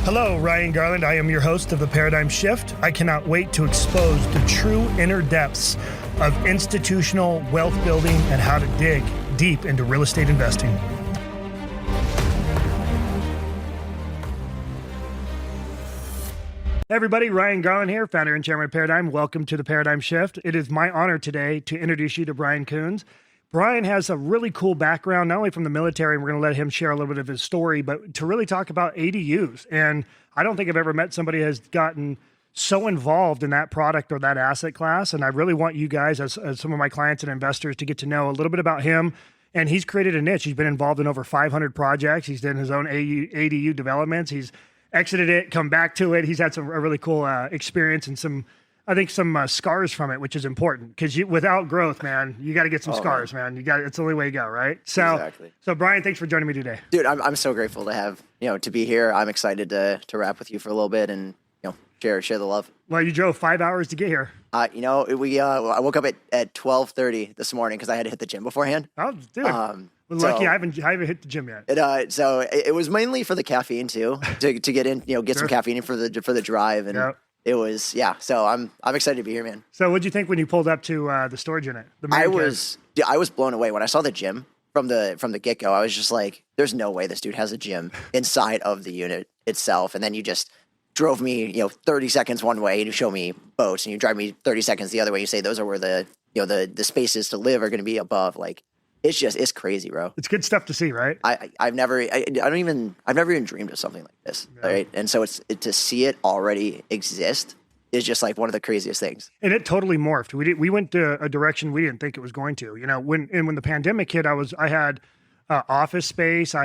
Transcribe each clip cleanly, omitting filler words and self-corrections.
Hello, Ryan Garland. I am your host of the Paradyme Shift. I cannot wait to expose the true inner depths of institutional wealth building and how to dig deep into real estate investing. Hey everybody, Ryan Garland here, founder and chairman of Paradyme. Welcome to the Paradyme Shift. It is my honor today to introduce you to Brian Koons. Brian has a really cool background, not only from the military, and we're going to let him share a little bit of his story, but to really talk about ADUs. And I don't think I've ever met somebody who has gotten so involved in that product or that asset class. And I really want you guys, as some of my clients and investors, to get to know a little bit about him. And he's created a niche. He's been involved in over 500 projects. He's done his own ADU developments. He's exited it, come back to it. He's had a really cool experience and some scars from it, which is important because without growth, man, you got to get some scars, man. It's the only way to go, right? So, exactly. So Brian, thanks for joining me today. Dude, I'm so grateful to have, to be here. I'm excited to rap with you for a little bit and, share the love. Well, you drove 5 hours to get here. I woke up at 12:30 this morning because I had to hit the gym beforehand. Oh, dude. Lucky I haven't hit the gym yet. So it was mainly for the caffeine too, to get in, get some caffeine in for the drive. And it was, so I'm excited to be here, man. So what'd you think when you pulled up to the storage unit? I was blown away when I saw the gym from the get-go. I was just like, there's no way this dude has a gym inside of the unit itself. And then you just drove me, 30 seconds one way and you show me boats, and you drive me 30 seconds the other way. You say those are where the spaces to live are going to be above. Like, it's crazy, bro. It's good stuff to see, right? I've never even dreamed of something like this, right? And so to see it already exist is just like one of the craziest things. And it totally morphed. We went to a direction we didn't think it was going to. When the pandemic hit, I had office space. We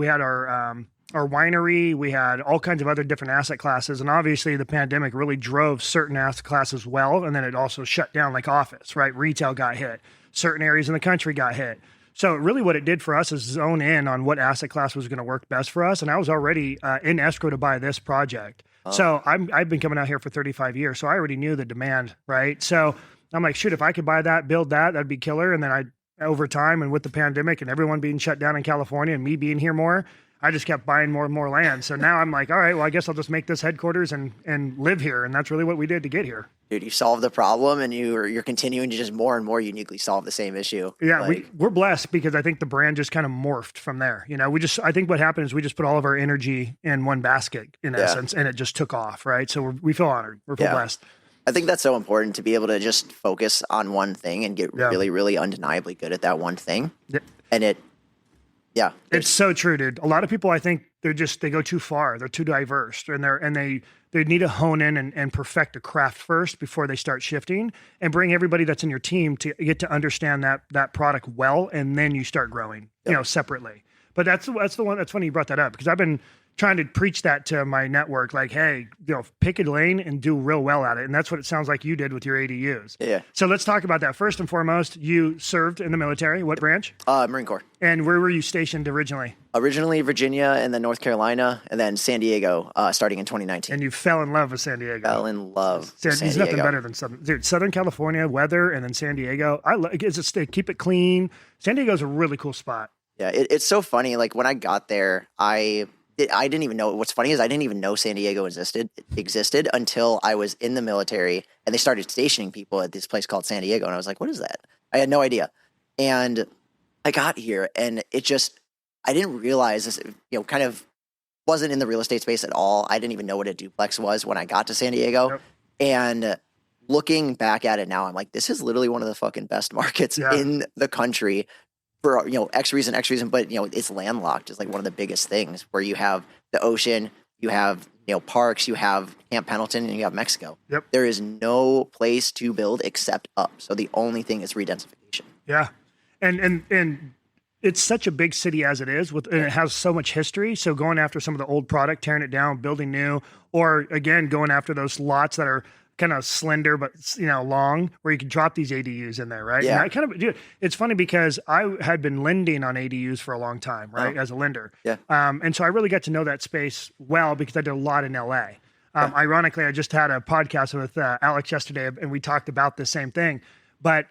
had our winery. We had all kinds of other different asset classes, and obviously the pandemic really drove certain asset classes well, and then it also shut down like office, right? Retail got hit. Certain areas in the country got hit. So really what it did for us is zone in on what asset class was going to work best for us. And I was already in escrow to buy this project. So I've been coming out here for 35 years. So I already knew the demand, right? So I'm like, shoot, if I could buy that, build that, that'd be killer. And then over time and with the pandemic and everyone being shut down in California and me being here more, I just kept buying more and more land. So now I'm like, all right, well, I guess I'll just make this headquarters and live here. And that's really what we did to get here. Dude, you solved the problem and you're continuing to just more and more uniquely solve the same issue. Yeah, we're blessed because I think the brand just kind of morphed from there. I think what happened is we just put all of our energy in one basket in essence, and it just took off, right? So we feel honored. We're blessed. I think that's so important to be able to just focus on one thing and get really, really undeniably good at that one thing. Yeah. And it's so true, dude. A lot of people, I think they go too far. They're too diverse, and they need to hone in and perfect a craft first before they start shifting, and bring everybody that's in your team to get to understand that product well, and then you start growing, separately. But that's the one. That's funny you brought that up because I've been trying to preach that to my network, like, hey, pick a lane and do real well at it. And that's what it sounds like you did with your ADUs. Yeah. So let's talk about that. First and foremost, you served in the military. What branch? Marine Corps. And where were you stationed originally? Originally Virginia, and then North Carolina, and then San Diego, starting in 2019. And you fell in love with San Diego. Fell in love with San There's Diego. Nothing better than Southern California weather, and then San Diego. Keep it clean. San Diego's a really cool spot. Yeah, it's so funny. Like when I got there, I didn't even know. What's funny is I didn't even know San Diego existed until I was in the military and they started stationing people at this place called San Diego. And I was like, what is that? I had no idea. And I got here and I didn't realize this, kind of wasn't in the real estate space at all. I didn't even know what a duplex was when I got to San Diego. Yep. And looking back at it now, I'm like, this is literally one of the fucking best markets in the country. For X reason, but it's landlocked is like one of the biggest things where you have the ocean, you have parks, you have Camp Pendleton, and you have Mexico. Yep. There is no place to build except up. So the only thing is redensification. Yeah, and it's such a big city as it is, and it has so much history. So going after some of the old product, tearing it down, building new, or again going after those lots that are kind of slender but long, where you can drop these ADUs in there, right? Yeah. And it's funny because I had been lending on ADUs for a long time, right, as a lender. Yeah. And so I really got to know that space well because I did a lot in LA. Ironically, I just had a podcast with Alex yesterday, and we talked about the same thing. But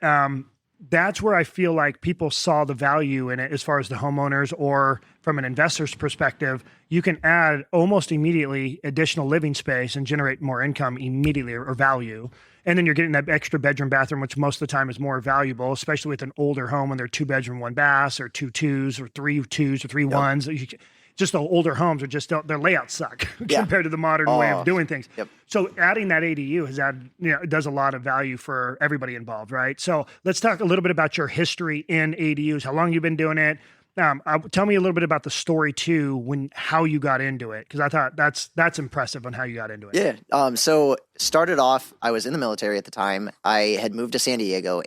that's where I feel like people saw the value in it as far as the homeowners, or from an investor's perspective, you can add almost immediately additional living space and generate more income immediately, or value. And then you're getting that extra bedroom, bathroom, which most of the time is more valuable, especially with an older home when they're 2 bedroom, 1 bath, or 2 2s, or 3 2s, or 3 1s. Just the older homes are just, their layouts suck compared to the modern way of doing things. Yep. So adding that ADU has added, it does a lot of value for everybody involved, right? So let's talk a little bit about your history in ADUs, how long you've been doing it. Tell me a little bit about the story too, how you got into it, because I thought that's impressive on how you got into it. Yeah. So started off, I was in the military at the time. I had moved to San Diego,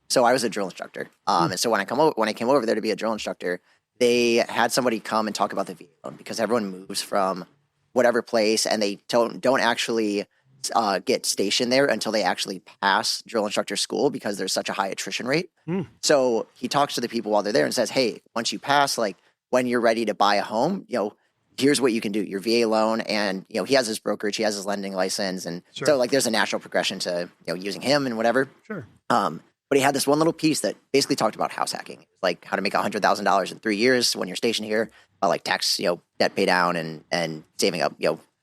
so I was a drill instructor. And so when I came over there to be a drill instructor, they had somebody come and talk about the VA loan, because everyone moves from whatever place and they don't actually get stationed there until they actually pass drill instructor school, because there's such a high attrition rate. So he talks to the people while they're there and says, hey, once you pass, like when you're ready to buy a home, here's what you can do, your VA loan. And, he has his brokerage, he has his lending license. And so like there's a natural progression to, using him and whatever. Sure. But he had this one little piece that basically talked about house hacking, like how to make $100,000 in 3 years when you're stationed here, like tax, debt pay down and saving up,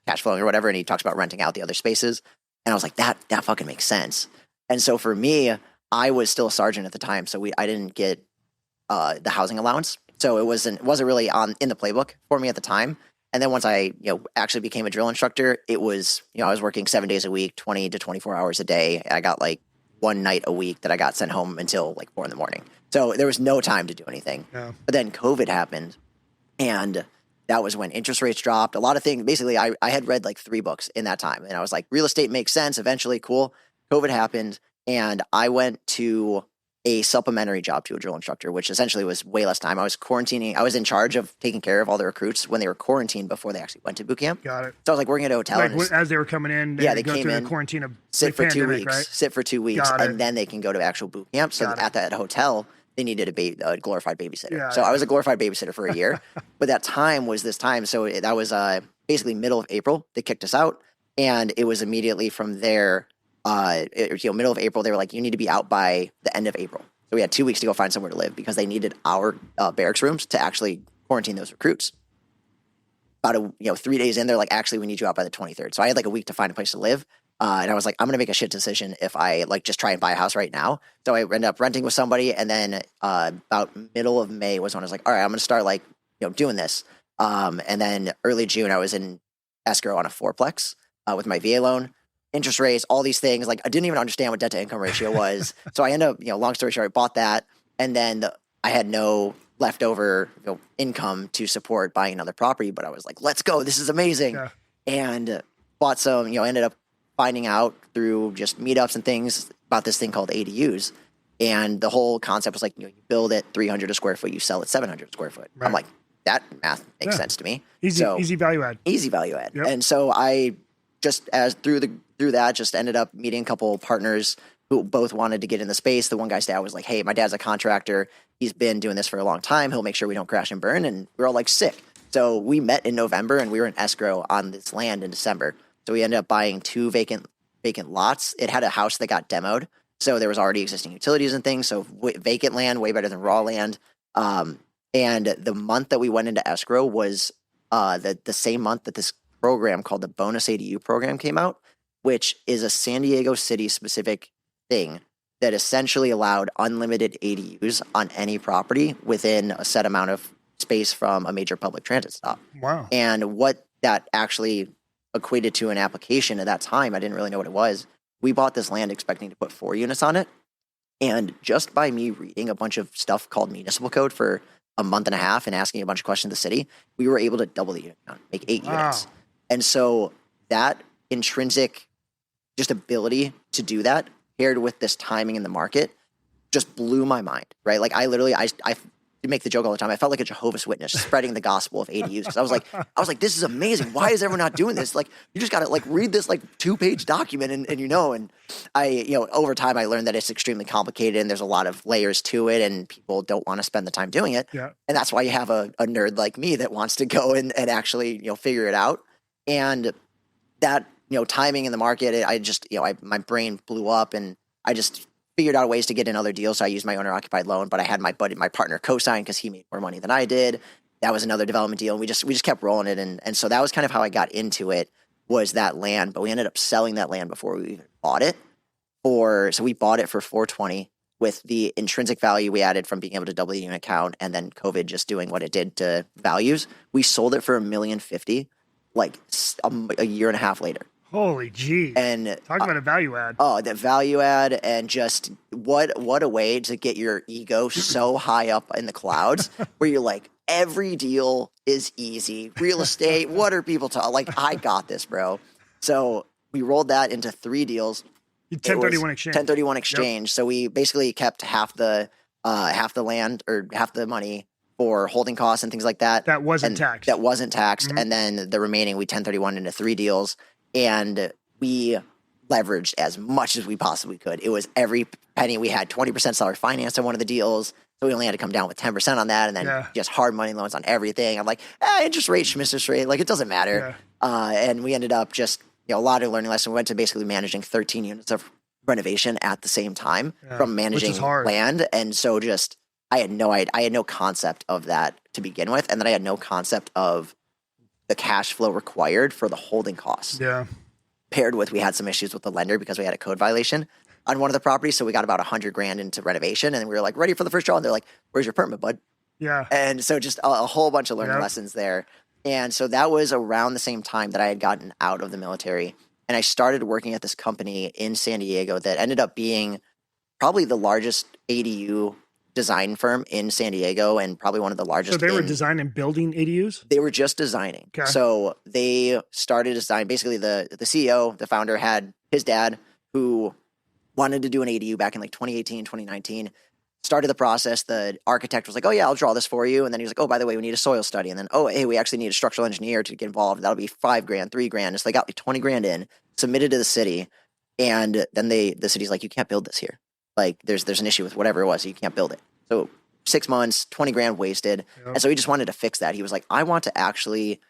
cash flowing or whatever. And he talks about renting out the other spaces. And I was like, that fucking makes sense. And so for me, I was still a sergeant at the time. So I didn't get the housing allowance. So it wasn't really in the playbook for me at the time. And then once I, actually became a drill instructor, it was, I was working 7 days a week, 20 to 24 hours a day. I got like one night a week that I got sent home until like 4 a.m. So there was no time to do anything. Yeah. But then COVID happened, and that was when interest rates dropped. A lot of things. Basically, I had read like 3 books in that time, and I was like, real estate makes sense eventually. Cool. COVID happened, and I went to a supplementary job to a drill instructor, which essentially was way less time. I was quarantining. I was in charge of taking care of all the recruits when they were quarantined before they actually went to boot camp. Got it. So I was like working at a hotel. Like as they were coming in, they go came through in, the quarantine of sit for 2 weeks, right? sit for 2 weeks, and then they can go to actual boot camp. So at that hotel, they needed a glorified babysitter. Yeah, so I was a glorified babysitter for a year, but that time was this time. So that was basically middle of April. They kicked us out, and it was immediately from there. Middle of April, they were like, you need to be out by the end of April. So we had 2 weeks to go find somewhere to live, because they needed our barracks rooms to actually quarantine those recruits. About 3 days in, they're like, actually, we need you out by the 23rd. So I had like a week to find a place to live. And I was like, I'm going to make a shit decision if I like just try and buy a house right now. So I ended up renting with somebody. And then about middle of May was when I was like, all right, I'm going to start like, doing this. And then early June, I was in escrow on a 4-plex with my VA loan. Interest rates, all these things. Like I didn't even understand what debt to income ratio was. So I ended up, long story short, I bought that. And then I had no leftover income to support buying another property, but I was like, let's go. This is amazing. Yeah. And bought some, ended up finding out through just meetups and things about this thing called ADUs. And the whole concept was like, you build it 300 a square foot, you sell it 700 a square foot. Right. I'm like, that math makes sense to me. Easy value add. Easy value add. Yep. And so I just through that just ended up meeting a couple partners who both wanted to get in the space. The one guy's dad was like, hey, my dad's a contractor. He's been doing this for a long time. He'll make sure we don't crash and burn. And we were all like, sick. So we met in November, and we were in escrow on this land in December. So we ended up buying 2 vacant lots. It had a house that got demoed. So there was already existing utilities and things. So vacant land, way better than raw land. And the month that we went into escrow was the same month that this program called the Bonus ADU program came out, which is a San Diego City specific thing that essentially allowed unlimited ADUs on any property within a set amount of space from a major public transit stop. Wow. And what that actually equated to an application at that time, I didn't really know what it was. We bought this land expecting to put 4 units on it. And just by me reading a bunch of stuff called municipal code for a month and a half and asking a bunch of questions to the city, we were able to double the unit count, make 8 units. And so that intrinsic just ability to do that paired with this timing in the market just blew my mind, right? Like I make the joke all the time. I felt like a Jehovah's Witness spreading the gospel of ADUs, because I was like, this is amazing. Why is everyone not doing this? Like, you just got to like read this like 2-page document and I, over time I learned that it's extremely complicated and there's a lot of layers to it and people don't want to spend the time doing it. Yeah. And that's why you have a nerd like me that wants to go and actually, figure it out. And that, timing in the market, I just, my brain blew up and I just figured out ways to get in other deals. So I used my owner occupied loan, but I had my partner co-sign because he made more money than I did. That was another development deal. And we just kept rolling it. And so that was kind of how I got into it, was that land. But we ended up selling that land before we even bought it. So we bought it for $420 with the intrinsic value we added from being able to double the unit count, and then COVID just doing what it did to values. We sold it for $1,050,000 like a year and a half later. Holy gee. And talk about a value add. Oh, the value add, and just what a way to get your ego so high up in the clouds where you're like, every deal is easy. Real estate, what are people talking? Like, I got this, bro. So we rolled that into 3 deals. 1031 exchange. 1031 exchange. Yep. So we basically kept half the land or half the money for holding costs and things like that. That wasn't taxed. Mm-hmm. And then the remaining we 1031 into 3 deals. And we leveraged as much as we possibly could. It was every penny. We had 20% seller finance on one of the deals. So we only had to come down with 10% on that. And then just hard money loans on everything. I'm like, interest rate. Like, it doesn't matter. Yeah. And we ended up just, a lot of learning lessons. We went to basically managing 13 units of renovation at the same time from managing land. And so just, I had no concept of that to begin with. And then I had no concept of the cash flow required for the holding costs. Yeah. Paired with, we had some issues with the lender because we had a code violation on one of the properties. So we got about $100,000 into renovation, and we were like ready for the first draw. And they're like, "Where's your permit, bud?" Yeah. And so just a whole bunch of learning lessons there. And so that was around the same time that I had gotten out of the military, and I started working at this company in San Diego that ended up being probably the largest ADU design firm in San Diego, and probably one of the largest. So they were designing and building ADUs? They were just designing. Okay. So they started design. Basically, the CEO, the founder, had his dad who wanted to do an ADU back in like 2018, 2019. Started the process. The architect was like, "Oh yeah, I'll draw this for you." And then he was like, "Oh, by the way, we need a soil study." And then, "Oh, hey, we actually need a structural engineer to get involved. That'll be $5,000, $3,000." And so they got like $20,000 in, submitted to the city, and then the city's like, "You can't build this here. Like, there's an issue with whatever it was, so you can't build it." So 6 months, $20,000 wasted. Yep. And so he just wanted to fix that. He was like, "I want to actually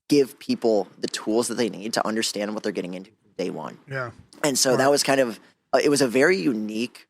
give people the tools that they need to understand what they're getting into from day one." Yeah. And so that was kind of, it was a very unique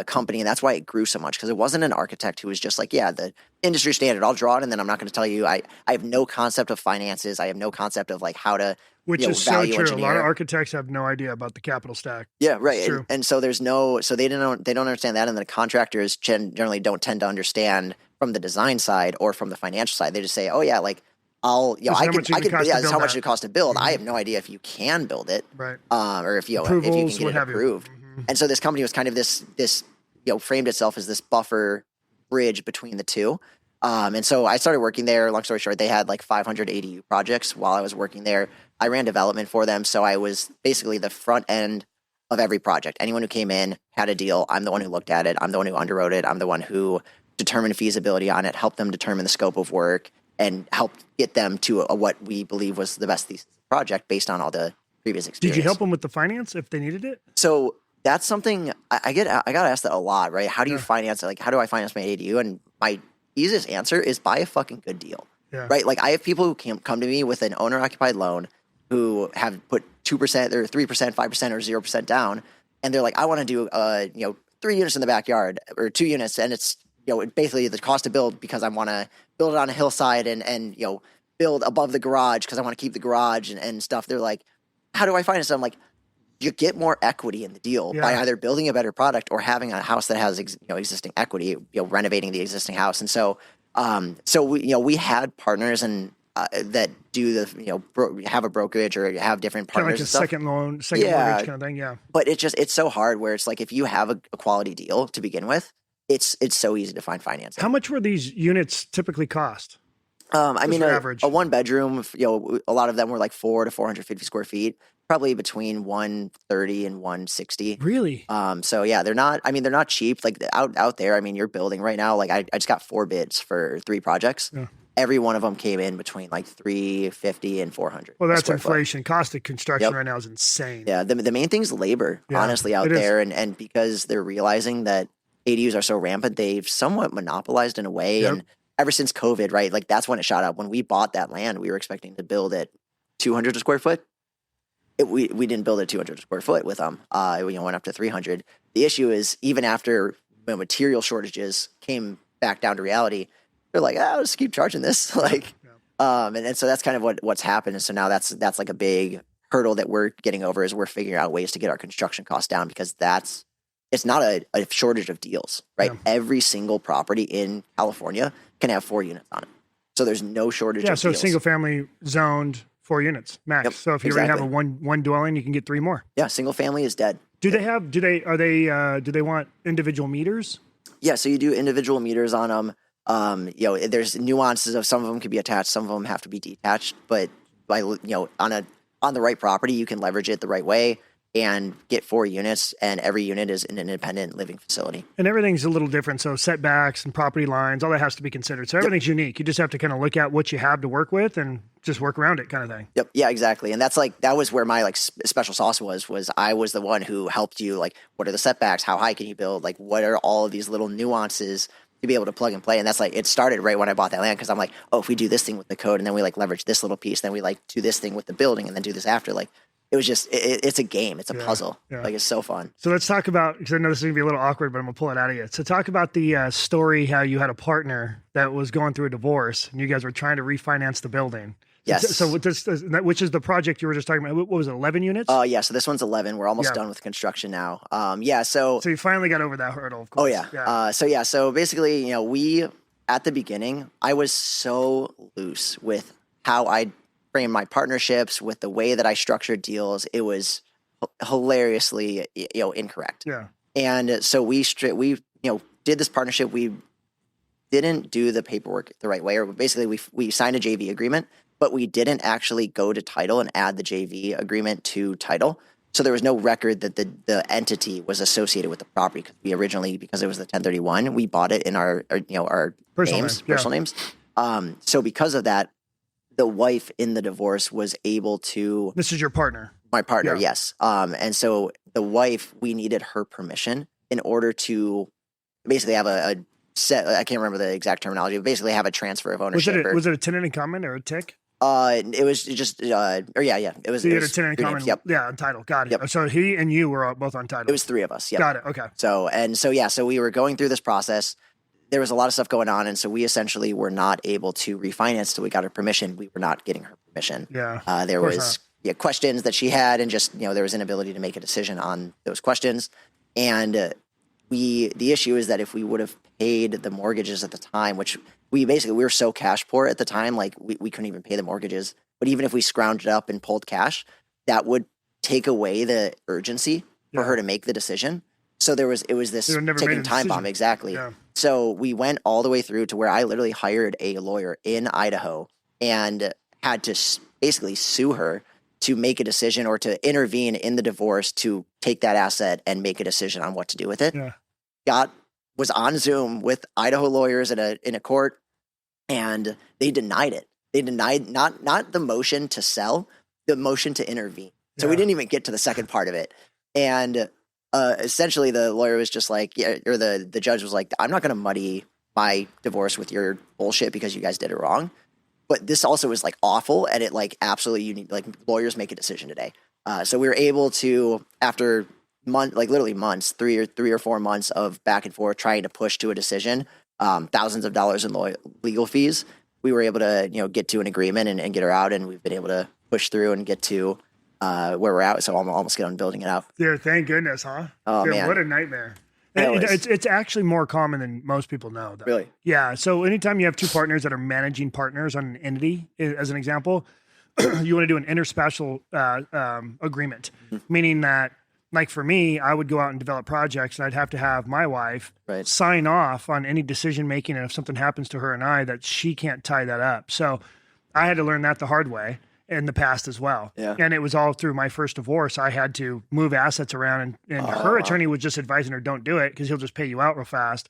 company. And that's why it grew so much, because it wasn't an architect who was just like, "Yeah, the industry standard, I'll draw it. And then I'm not going to tell you, I have no concept of finances. I have no concept of like how to, which is so true. Engineer. A lot of architects have no idea about the capital stack. Yeah, right. And so there's so they don't understand that. And the contractors generally don't tend to understand from the design side or from the financial side. They just say, "Oh yeah, like this is how much it costs to build." Mm-hmm. I have no idea if you can build it, right? Or if you can get it approved. Mm-hmm. And so this company was kind of this framed itself as this buffer bridge between the two. And so I started working there. Long story short, they had like 500 ADU projects while I was working there. I ran development for them. So I was basically the front end of every project. Anyone who came in had a deal. I'm the one who looked at it. I'm the one who underwrote it. I'm the one who determined feasibility on it, helped them determine the scope of work, and helped get them to what we believe was the best thesis of the project based on all the previous experience. Did you help them with the finance if they needed it? So that's something I got asked that a lot, right? How do you finance it? Like, how do I finance my ADU? And my easiest answer is buy a fucking good deal, right? Like, I have people who come to me with an owner-occupied loan who have put 2% or 3%, 5% or 0% down, and they're like, "I want to do 3 units in the backyard or 2 units," and it's basically the cost to build because I want to build it on a hillside and build above the garage because I want to keep the garage and stuff. They're like, "How do I finance it?" I'm like, you get more equity in the deal by either building a better product or having a house that has existing equity, renovating the existing house. And so we had partners and that do the have a brokerage or have different partners. Kind of like a second mortgage kind of thing. Yeah. But it's so hard where it's like if you have a quality deal to begin with, it's so easy to find financing. How much were these units typically cost? I mean, a 1-bedroom, a lot of them were like 400 to 450 square feet, probably between 130 and 160. Really? So yeah, they're not cheap. Like out there, I mean, you're building right now. Like I just got 4 bids for 3 projects. Yeah. Every one of them came in between like 350 and 400. Well, that's inflation. Cost of construction right now is insane. Yeah. The main thing is labor, honestly, out there. And because they're realizing that ADUs are so rampant, they've somewhat monopolized in a way. Yep. And ever since COVID, right? Like that's when it shot up. When we bought that land, we were expecting to build at 200 a square foot. we didn't build a 200 square foot with them. We went up to 300. The issue is even after material shortages came back down to reality, they're like, I'll just keep charging this. Like, and so that's kind of what's happened. And so now that's like a big hurdle that we're getting over, is we're figuring out ways to get our construction costs down, because it's not a shortage of deals, right? Yeah. Every single property in California can have 4 units on it. So there's no shortage of deals. So single family zoned 4 units max. Yep, so if you already have a one dwelling, you can get 3 more. Yeah, single family is dead. Do they want individual meters? Yeah, so you do individual meters on them. There's nuances of some of them could be attached, some of them have to be detached, but by on the right property, you can leverage it the right way and get 4 units, and every unit is an independent living facility. And everything's a little different. So setbacks and property lines, all that has to be considered. So everything's unique. You just have to kind of look at what you have to work with and just work around it, kind of thing. Yep. Yeah, exactly. And that was where my special sauce was I was the one who helped you, what are the setbacks? How high can you build? What are all of these little nuances to be able to plug and play? And that's it started right when I bought that land, because I'm like, oh, if we do this thing with the code and then we leverage this little piece, then we do this thing with the building and then do this after, it was just, it's a game. It's a puzzle. Yeah. It's so fun. So let's talk about, because I know this is going to be a little awkward, but I'm going to pull it out of you. So talk about the story, how you had a partner that was going through a divorce and you guys were trying to refinance the building. Yes. So with this, which is the project you were just talking about, what was it, 11 units? Yeah. So this one's 11. We're almost done with construction now. So you finally got over that hurdle, of course. Oh, yeah. So basically, we, at the beginning, I was so loose with how I frame my partnerships, with the way that I structured deals. It was hilariously, incorrect. Yeah. And so we did this partnership. We didn't do the paperwork the right way, or basically we signed a JV agreement, but we didn't actually go to title and add the JV agreement to title. So there was no record that the entity was associated with the property, because we originally, because it was the 1031, we bought it in our personal names. So because of that, the wife in the divorce was able to. This is your partner. My partner, yes. And so the wife, we needed her permission in order to basically have a set. I can't remember the exact terminology, but basically have a transfer of ownership. Was it a tenant in common or a TIC? It was just, yeah. It was. So you had a tenant in common. Yep. Yeah, on title. Got it. Yep. So he and you were both on title. It was 3 of us. Yeah. Got it. Okay. So we were going through this process. There was a lot of stuff going on, and so we essentially were not able to refinance till we got her permission. We were not getting her permission. Yeah. There was questions that she had, and just there was inability to make a decision on those questions. And the issue is that if we would have paid the mortgages at the time, which we were so cash poor at the time, we couldn't even pay the mortgages. But even if we scrounged up and pulled cash, that would take away the urgency for her to make the decision. So it was this ticking time bomb. Exactly. Yeah. So we went all the way through to where I literally hired a lawyer in Idaho and had to basically sue her to make a decision, or to intervene in the divorce to take that asset and make a decision on what to do with it. Yeah. Was on Zoom with Idaho lawyers in a court, and they denied it. They denied not the motion to sell, the motion to intervene. So we didn't even get to the second part of it. And essentially the lawyer was just like, or the judge was like, I'm not going to muddy my divorce with your bullshit because you guys did it wrong. But this also was awful, and it absolutely, you need lawyers make a decision today. So we were able to, after literally months, 3 or 4 months of back and forth trying to push to a decision, thousands of dollars in legal fees, we were able to get to an agreement and get her out, and we've been able to push through and get to where we're at. So I'm almost getting on building it out. Yeah, thank goodness, huh? Oh, man. What a nightmare. It's actually more common than most people know, though. Really? Yeah. So anytime you have 2 partners that are managing partners on an entity, as an example, you want to do an interspecial agreement, meaning that, for me, I would go out and develop projects, and I'd have to have my wife sign off on any decision making, and if something happens to her and I, that she can't tie that up. So I had to learn that the hard way in the past as well. Yeah. And it was all through my first divorce. I had to move assets around, and her attorney was just advising her, don't do it, because he'll just pay you out real fast.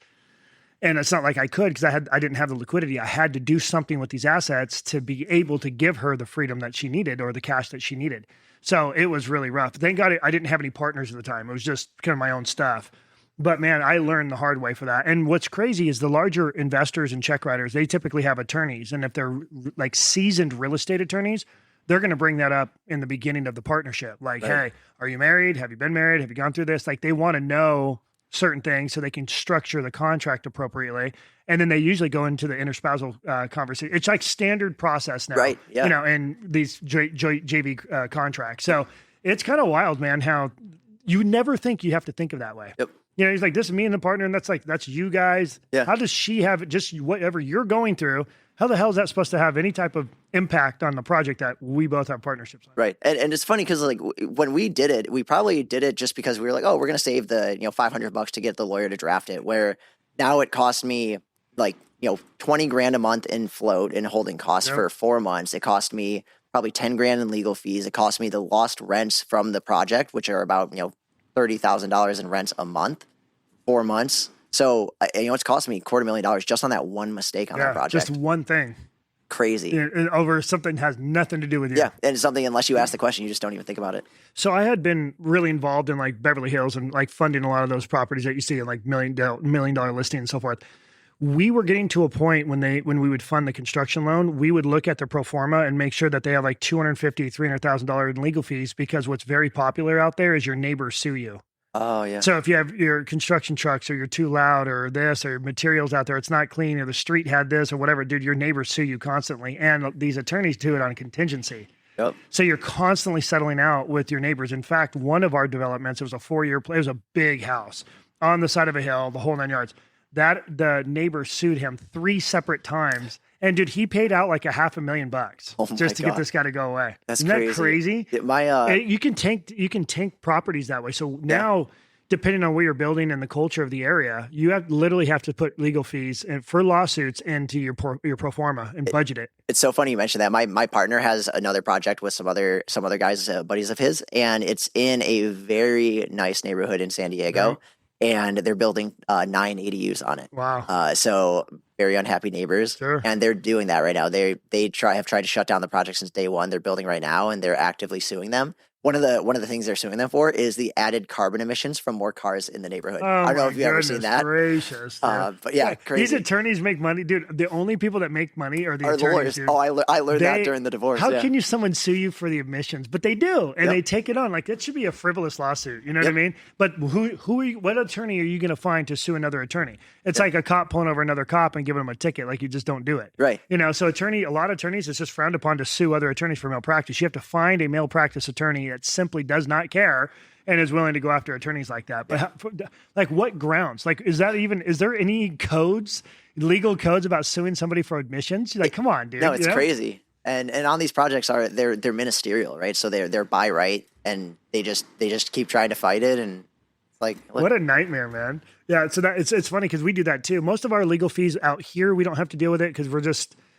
And it's not like I could, because I didn't have the liquidity. I had to do something with these assets to be able to give her the freedom that she needed, or the cash that she needed. So it was really rough. Thank God I didn't have any partners at the time. It was just kind of my own stuff. But man, I learned the hard way for that. And what's crazy is the larger investors and check writers, they typically have attorneys. And if they're seasoned real estate attorneys, they're going to bring that up in the beginning of the partnership. Like, hey, are you married? Have you been married? Have you gone through this? Like, they want to know certain things so they can structure the contract appropriately. And then they usually go into the interspousal conversation. It's like standard process now, Right. Yeah. you know, in these JV contracts. So it's kind of wild, man, how you never think you have to think of that way. Yep. You know, he's like, this is me and the partner, and that's you guys. Yeah. How does she have it? Just whatever you're going through, how the hell is that supposed to have any type of impact on the project that we both have partnerships on? Right. And it's funny because like when we did it, we probably did it just because we were like, oh, we're going to save the, $500 to get the lawyer to draft it, where now it cost me like, $20,000 a month in float and holding costs for 4 months. It cost me probably $10,000 in legal fees. It cost me the lost rents from the project, which are about, $30,000 in rents a month, 4 months. So, it's cost me $250,000 just on that one mistake on that project. Just one thing. Crazy. Over something has nothing to do with you. Yeah. And it's something, unless you ask the question, you just don't even think about it. So I had been really involved in like Beverly Hills and like funding a lot of those properties that you see in like $1 million listing and so forth. We were getting to a point when we would fund the construction loan, we would look at their pro forma and make sure that they have like $250,000, $300,000 in legal fees, because what's very popular out there is your neighbors sue you. Oh, yeah. So if you have your construction trucks or you're too loud or this or materials out there, it's not clean, or the street had this or whatever, dude, your neighbors sue you constantly. And these attorneys do it on contingency. Yep. So you're constantly settling out with your neighbors. In fact, one of our developments, it was a 4-year play. It was a big house on the side of a hill, the whole 9 yards. That the neighbor sued him 3 separate times. And dude, he paid out like $500,000 just to get this guy to go away. That's Isn't that crazy? You can tank properties that way. So now, depending on where you're building and the culture of the area, you literally have to put legal fees and for lawsuits into your pro forma and budget it. It's so funny you mentioned that. My partner has another project with some other guys, buddies of his, and it's in a very nice neighborhood in San Diego. Right. And they're building 9 ADUs on it. Wow. So very unhappy neighbors. Sure. And they're doing that right now. They have tried to shut down the project since day one. They're building right now, and they're actively suing them. One of the things they're suing them for is the added carbon emissions from more cars in the neighborhood. I don't know if you've ever seen that. Gracious, but yeah, crazy. These attorneys make money, dude. The only people that make money are the attorneys. Lawyers. Dude. Oh, I learned that during the divorce. How can someone sue you for the emissions? But they do, and they take it on. Like, that should be a frivolous lawsuit. You know what I mean? But what attorney are you going to find to sue another attorney? It's like a cop pulling over another cop and giving them a ticket. Like, you just don't do it. Right. So a lot of attorneys, it's just frowned upon to sue other attorneys for malpractice. You have to find a malpractice attorney that simply does not care and is willing to go after attorneys like that. But like, what grounds? Like, is there any legal codes about suing somebody for admissions? Like, come on, dude. No, it's crazy. And on these projects they're ministerial, right? So they're by right, and they just keep trying to fight it, and like, what a nightmare, man. Yeah. So it's funny because we do that too. Most of our legal fees out here, we don't have to deal with it because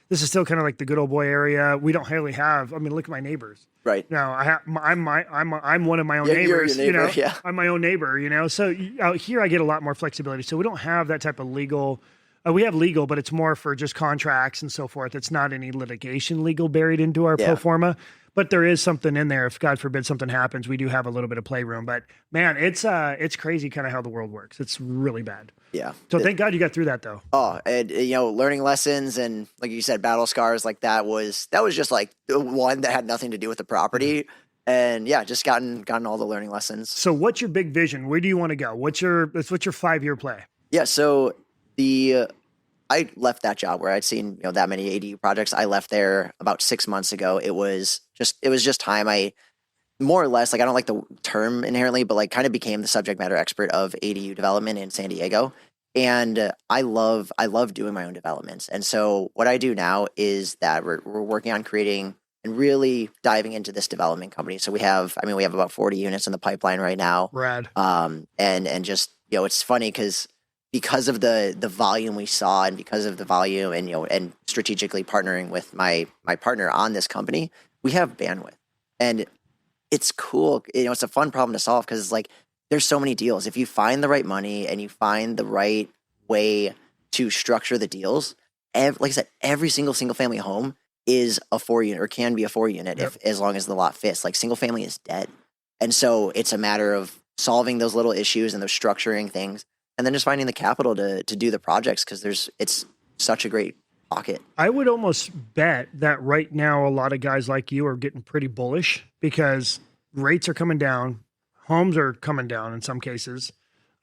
this is still kind of like the good old boy area. We don't really have. I mean, look at my neighbors. Right. Now I'm one of my own neighbors. You're your neighbor, I'm my own neighbor. So out here I get a lot more flexibility. So we don't have that type of legal. We have legal, but it's more for just contracts and so forth. It's not any litigation legal buried into our pro forma. But there is something in there. If God forbid something happens, we do have a little bit of playroom. But man, it's crazy kind of how the world works. It's really bad. Yeah. So thank God you got through that though. Oh, and learning lessons and, like you said, battle scars, like that was just like one that had nothing to do with the property. And yeah, just gotten all the learning lessons. So what's your big vision? Where do you want to go? What's your 5-year play? Yeah. So I left that job where I'd seen, that many ADU projects. I left there about 6 months ago. It was just time. I more or less, like, I don't like the term inherently, but like kind of became the subject matter expert of ADU development in San Diego. And I love doing my own developments. And so what I do now is that we're working on creating and really diving into this development company. So we have about 40 units in the pipeline right now. Rad. And just, it's funny because of the volume we saw, and because of the volume and strategically partnering with my partner on this company, we have bandwidth, and it's cool. It's a fun problem to solve because it's like, there's so many deals. If you find the right money and you find the right way to structure the deals, like I said, every single family home is a 4-unit or can be a 4-unit as long as the lot fits. Like, single family is dead. And so it's a matter of solving those little issues and those structuring things, and then just finding the capital to do the projects, because it's such a great pocket. I would almost bet that right now a lot of guys like you are getting pretty bullish because rates are coming down, homes are coming down in some cases.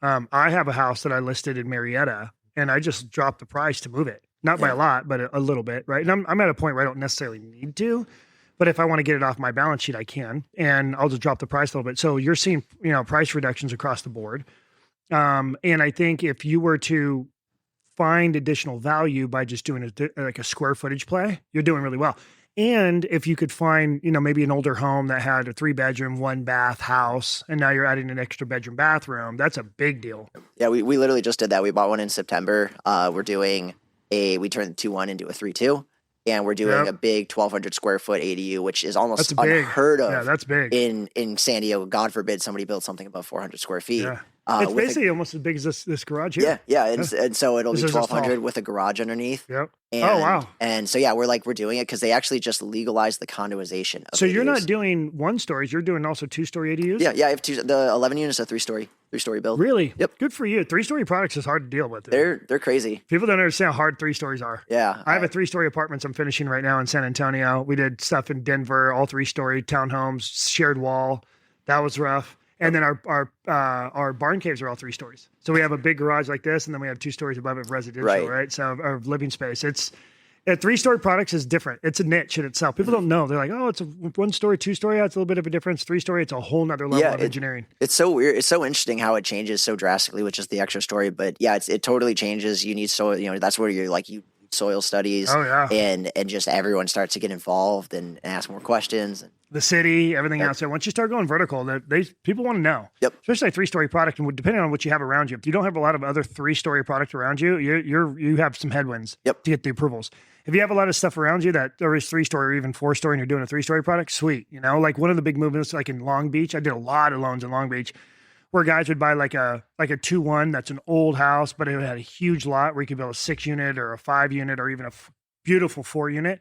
I have a house that I listed in Marietta, and I just dropped the price to move it, not by a lot, but a little bit, right? And I'm at a point where I don't necessarily need to, but if I want to get it off my balance sheet, I can, and I'll just drop the price a little bit. So you're seeing, price reductions across the board. And I think if you were to find additional value by just doing like a square footage play, you're doing really well. And if you could find, maybe an older home that had a 3-bedroom, 1-bath house, and now you're adding an extra bedroom bathroom, that's a big deal. Yeah, we literally just did that. We bought one in September. We turned the 2-1 into a 3-2. And we're doing a big 1,200 square foot ADU, which is almost unheard of. Yeah, that's big. In San Diego. God forbid somebody built something above 400 square feet. Yeah. It's basically almost as big as this garage here. Yeah. And so it'll be 1,200 with a garage underneath. Yep. And, oh, wow. And so, we're doing it because they actually just legalized the condoization of So ADUs. You're not doing 1-stories, you're doing also 2-story ADUs? Yeah. I have the 11 units, a 3-story build. Really? Yep. Good for you. 3-story products is hard to deal with. They're crazy. People don't understand how hard 3-stories are. Yeah. I have a 3-story apartments I'm finishing right now in San Antonio. We did stuff in Denver, all 3-story townhomes, shared wall. That was rough. And then our barn caves are all 3 stories. So we have a big garage like this, and then we have 2 stories above it of residential, right? So our living space. It's 3-story products is different. It's a niche in itself. People don't know. They're like, oh, it's a 1-story, 2-story. That's a little bit of a difference. 3-story, it's a whole nother level of engineering. It's so weird. It's so interesting how it changes so drastically with just the extra story. But yeah, it totally changes. You need soil. That's where you're like you soil studies. Oh yeah. And just everyone starts to get involved and ask more questions. The city, everything else. So once you start going vertical, people want to know. Yep. Especially a 3-story product, and depending on what you have around you. If you don't have a lot of other 3-story product around you, you have some headwinds to get the approvals. If you have a lot of stuff around you that there is 3-story or even 4-story, and you're doing a 3-story product, sweet. Like one of the big movements, like in Long Beach, I did a lot of loans in Long Beach, where guys would buy like a 2-1 that's an old house, but it had a huge lot where you could build a 6-unit or a 5-unit or even a beautiful 4-unit.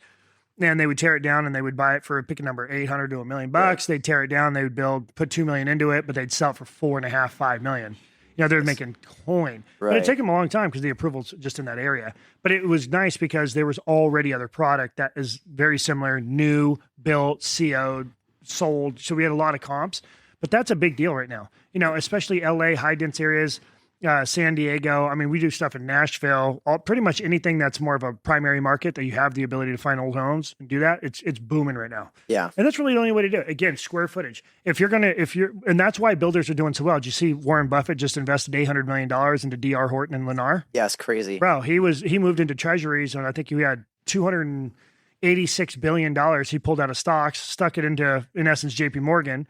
And they would tear it down and they would buy it for pick a number, $800 to $1 million. They'd tear it down. They would put $2 million into it, but they'd sell it for $4.5, $5 million. They're making coin. But it'd take them a long time because the approval's just in that area. But it was nice because there was already other product that is very similar, new, built, CO'd, sold. So we had a lot of comps. But that's a big deal right now. Especially LA, high dense areas, San Diego. I mean, we do stuff in Nashville, pretty much anything that's more of a primary market that you have the ability to find old homes and do that. It's booming right now. Yeah. And that's really the only way to do it. Again, square footage. And that's why builders are doing so well. Did you see Warren Buffett just invested $800 million into D.R. Horton and Lennar? Yeah, it's crazy. Bro, he moved into treasuries and I think he had $286 billion. He pulled out of stocks, stuck it into, in essence, JP Morgan,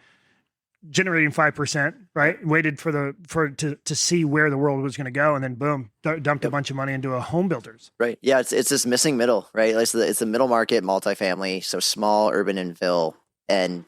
generating 5%, right? Waited to see where the world was going to go, and then boom, dumped a bunch of money into a home builders. Right. Yeah, it's this missing middle, right? It's the middle market, multifamily, so small urban infill, and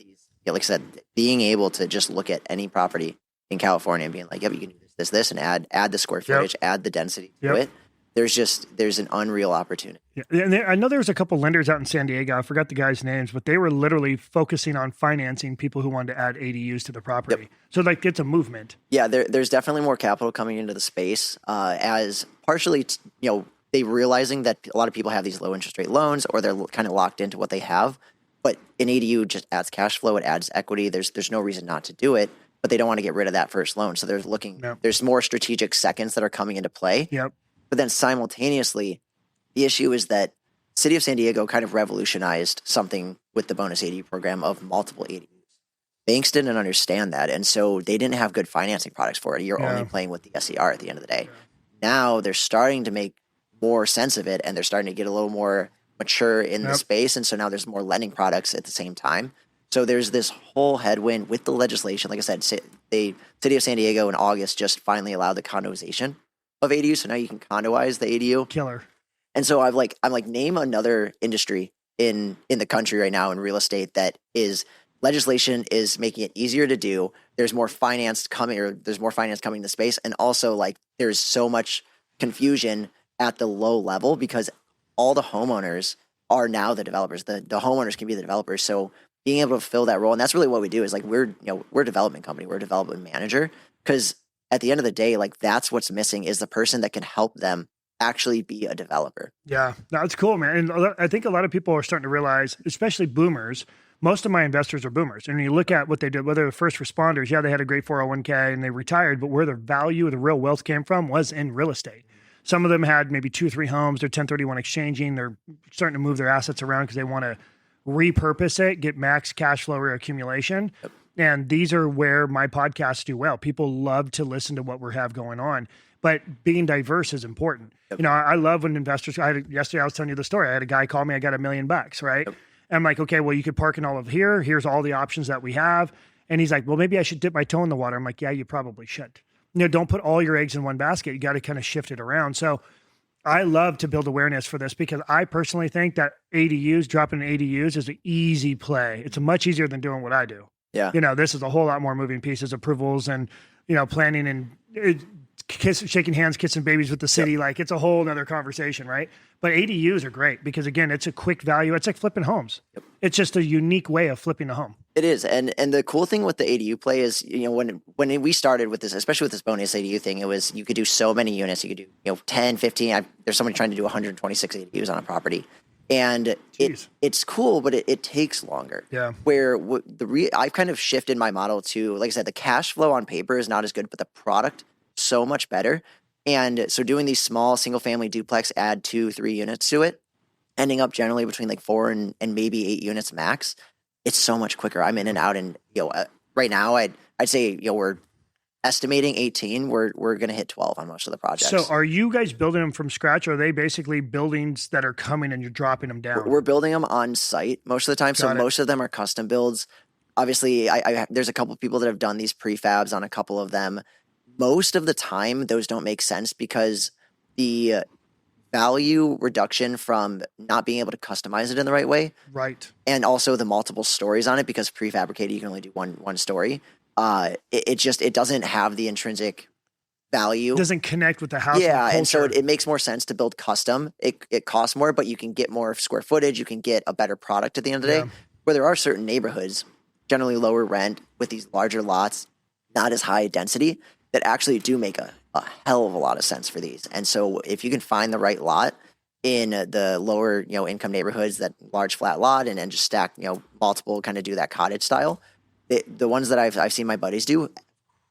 like I said, being able to just look at any property in California and being like, yep, you can do this, and add the square footage, add the density to it. There's an unreal opportunity. Yeah. And I know there's a couple lenders out in San Diego. I forgot the guys' names, but they were literally focusing on financing people who wanted to add ADUs to the property. So like it's a movement. Yeah, there's definitely more capital coming into the space as partially, they realizing that a lot of people have these low interest rate loans or they're kind of locked into what they have. But an ADU just adds cash flow. It adds equity. There's no reason not to do it, but they don't want to get rid of that first loan. So there's more strategic seconds that are coming into play. Yep. But then simultaneously, the issue is that City of San Diego kind of revolutionized something with the bonus ADU program of multiple ADUs. Banks didn't understand that, and so they didn't have good financing products for it. You're only playing with the SER at the end of the day. Now they're starting to make more sense of it, and they're starting to get a little more mature in the space, and so now there's more lending products at the same time. So there's this whole headwind with the legislation. Like I said, the City of San Diego in August just finally allowed the condoization of ADU, so now you can condoize the ADU. Killer. And so I'm like, name another industry in the country right now in real estate that is legislation is making it easier to do. There's more finance coming to space, and also like there's so much confusion at the low level because all the homeowners are now the developers. The homeowners can be the developers. So being able to fill that role, and that's really what we do is like we're a development company, we're a development manager because at the end of the day, like that's what's missing is the person that can help them actually be a developer. Yeah, that's cool, man. And I think a lot of people are starting to realize, especially boomers. Most of my investors are boomers. And when you look at what they did, whether they're first responders, yeah, they had a great 401k and they retired, but where their value, the real wealth came from was in real estate. Some of them had maybe 2 or 3 homes. They're 1031 exchanging. They're starting to move their assets around because they want to repurpose it, get max cash flow reaccumulation. Yep. And these are where my podcasts do well. People love to listen to what we have going on, but being diverse is important. Yep. You know, I love when investors, yesterday I was telling you the story. I had a guy call me, I got $1 million, right? Yep. And I'm like, okay, well, you could park in all of here. Here's all the options that we have. And he's like, well, maybe I should dip my toe in the water. I'm like, yeah, you probably should. You know, don't put all your eggs in one basket. You got to kind of shift it around. So I love to build awareness for this because I personally think that dropping ADUs is an easy play. It's much easier than doing what I do. Yeah. You know, this is a whole lot more moving pieces, approvals, and, you know, planning and shaking hands, kissing babies with the city. Like it's a whole nother conversation, right? But ADUs are great because again, it's a quick value. It's like flipping homes. Yep. It's just a unique way of flipping a home. It is. And the cool thing with the ADU play is, you know, when we started with this, especially with this bonus ADU thing, it was, you could do so many units. You could do, you know, 10, 15. There's somebody trying to do 126 ADUs on a property. And it's cool, but it takes longer. Yeah. Where I've kind of shifted my model to, like I said, the cash flow on paper is not as good, but the product so much better. And so doing these small single family duplex, add 2-3 units to it, ending up generally between like 4 and maybe 8 units max. It's so much quicker. I'm in and out, and you know, right now I'd say, you know, we're estimating 18. We're going to hit 12 on most of the projects. So are you guys building them from scratch, or are they basically buildings that are coming and you're dropping them down? We're building them on site most of the time. So most of them are custom builds. Obviously, there's a couple of people that have done these prefabs on a couple of them. Most of the time, those don't make sense because the value reduction from not being able to customize it in the right way. Right. And also the multiple stories on it, because prefabricated, you can only do one story. It doesn't have the intrinsic value. It doesn't connect with the house. Yeah. And so it makes more sense to build custom. It costs more, but you can get more square footage. You can get a better product at the end of the day. Where there are certain neighborhoods, generally lower rent with these larger lots, not as high density, that actually do make a hell of a lot of sense for these. And so if you can find the right lot in the lower, you know, income neighborhoods, that large flat lot, and then just stack, you know, multiple, kind of do that cottage style, the ones that I've seen my buddies do,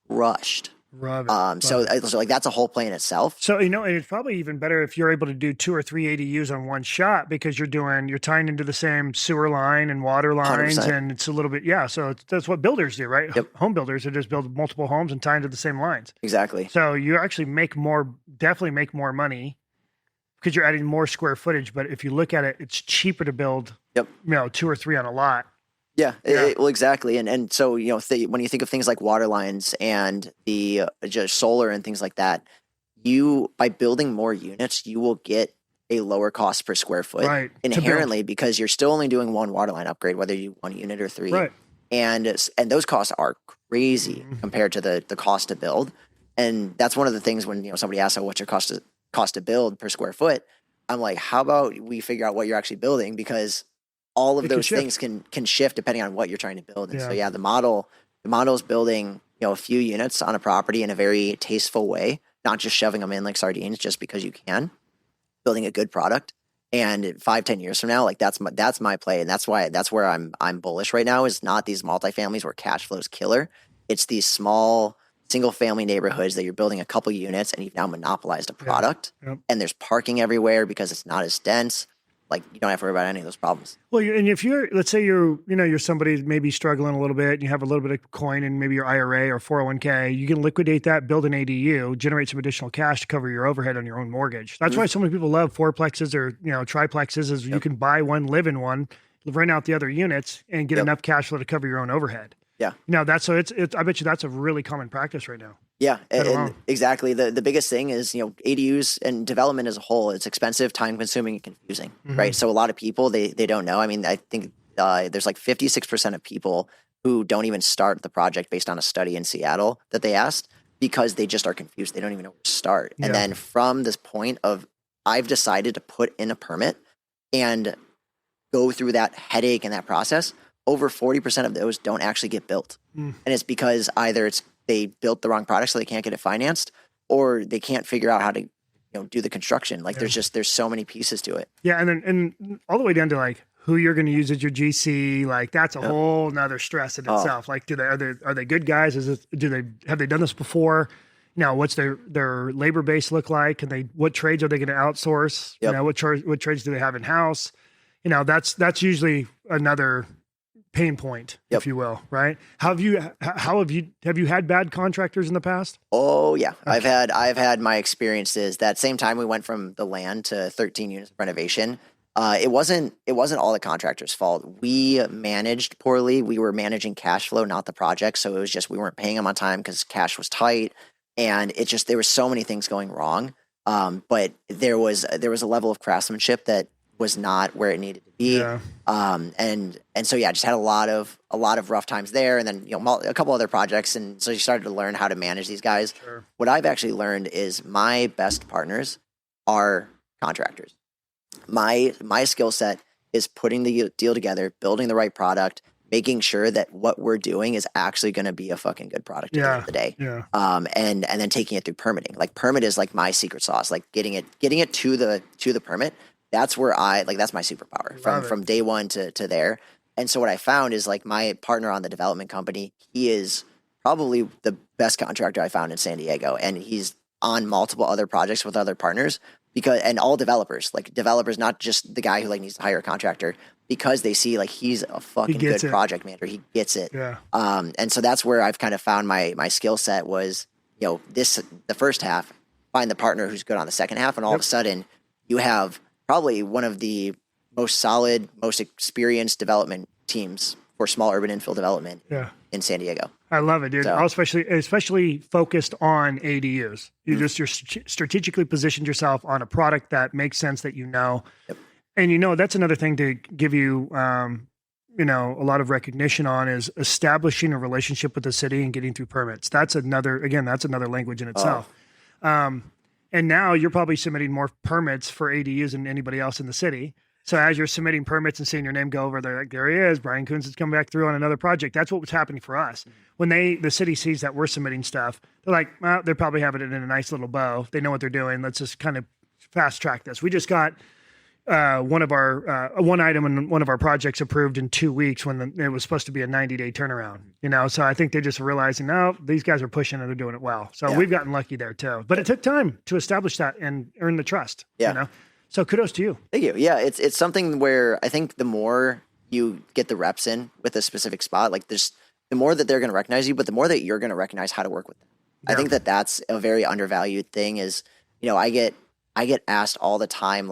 rushed. So like that's a whole play in itself. So, you know, and it's probably even better if you're able to do 2 or 3 ADUs on one shot, because you're tying into the same sewer line and water lines 100%. And it's a little bit, so that's what builders do, right? Yep. Home builders, they just build multiple homes and tie into the same lines. Exactly. So you actually definitely make more money because you're adding more square footage. But if you look at it, it's cheaper to build, you know, 2 or 3 on a lot. Yeah. Well, exactly. And so, you know, when you think of things like water lines and the just solar and things like that, by building more units, you will get a lower cost per square foot inherently, because you're still only doing one water line upgrade, whether you 1 unit or 3. Right. And those costs are crazy compared to the cost to build. And that's one of the things when, you know, somebody asks, oh, what's your cost to build per square foot? I'm like, how about we figure out what you're actually building? Because all of those things can shift depending on what you're trying to build. And so, the model is building, you know, a few units on a property in a very tasteful way, not just shoving them in like sardines just because you can, building a good product. And 5-10 years from now, like that's my play. And that's where I'm bullish right now, is not these multifamilies where cash flow is killer. It's these small single family neighborhoods that you're building a couple units and you've now monopolized a product. And there's parking everywhere because it's not as dense. Like, you don't have to worry about any of those problems. Well, and if let's say you're somebody maybe struggling a little bit, and you have a little bit of coin in maybe your IRA or 401k, you can liquidate that, build an ADU, generate some additional cash to cover your overhead on your own mortgage. That's why so many people love fourplexes or, you know, triplexes, is you can buy one, live in one, rent out the other units, and get enough cash flow to cover your own overhead. Yeah. You know, so it's I bet you that's a really common practice right now. Yeah, and exactly. The biggest thing is, you know, ADUs and development as a whole, it's expensive, time consuming, and confusing, right? So a lot of people, they don't know. I mean, I think there's like 56% of people who don't even start the project based on a study in Seattle that they asked, because they just are confused. They don't even know where to start. And then from this point of, I've decided to put in a permit and go through that headache and that process, over 40% of those don't actually get built. And it's because either they built the wrong product so they can't get it financed, or they can't figure out how to do the construction. Like there's so many pieces to it. Yeah. And all the way down to like who you're going to use as your GC. Like that's a whole nother stress in itself. Like, are they good guys? Have they done this before? What's their labor base look like? What trades are they going to outsource? Yep. What trades do they have in house? That's usually another pain point, if you will, right? Have you had bad contractors in the past? Oh yeah. Okay. I've had my experiences. That same time we went from the land to 13 units of renovation. It wasn't all the contractor's fault. We managed poorly. We were managing cash flow, not the project. So it was just, we weren't paying them on time because cash was tight. And there were so many things going wrong. But there was a level of craftsmanship that was not where it needed to be. Yeah. And so, just had a lot of rough times there. And then, a couple other projects. And so you started to learn how to manage these guys. Sure. What I've actually learned is my best partners are contractors. My skill set is putting the deal together, building the right product, making sure that what we're doing is actually going to be a fucking good product at the end of the day. Yeah. And then taking it through permitting. Like permit is like my secret sauce. Like getting it to the permit. That's where that's my superpower from day one to there. And so what I found is like my partner on the development company, he is probably the best contractor I found in San Diego. And he's on multiple other projects with other partners and all developers, not just the guy who needs to hire a contractor, because they see he's a fucking good project manager. He gets it. Yeah. And so that's where I've kind of found my skill set was, the first half, find the partner who's good on the second half. And all of a sudden you have probably one of the most solid, most experienced development teams for small urban infill development in San Diego. I love it, dude. So, especially focused on ADUs. You're strategically positioned yourself on a product that makes sense that Yep. And that's another thing to give you, a lot of recognition on is establishing a relationship with the city and getting through permits. That's another language in itself. And now you're probably submitting more permits for ADUs than anybody else in the city. So as you're submitting permits and seeing your name go over, they're like, there he is, Brian Koons has come back through on another project. That's what was happening for us. When the city sees that we're submitting stuff, they're like, well, they're probably having it in a nice little bow. They know what they're doing. Let's just kind of fast track this. We just got one item in one of our projects approved in 2 weeks when it was supposed to be a 90-day turnaround. So I think they're just realizing, no, these guys are pushing and they're doing it well. So we've gotten lucky there too. But it took time to establish that and earn the trust. Yeah. So kudos to you. Thank you. Yeah, it's something where I think the more you get the reps in with a specific spot, the more that they're going to recognize you, but the more that you're going to recognize how to work with them. Yeah. I think that that's a very undervalued thing is, I get asked all the time,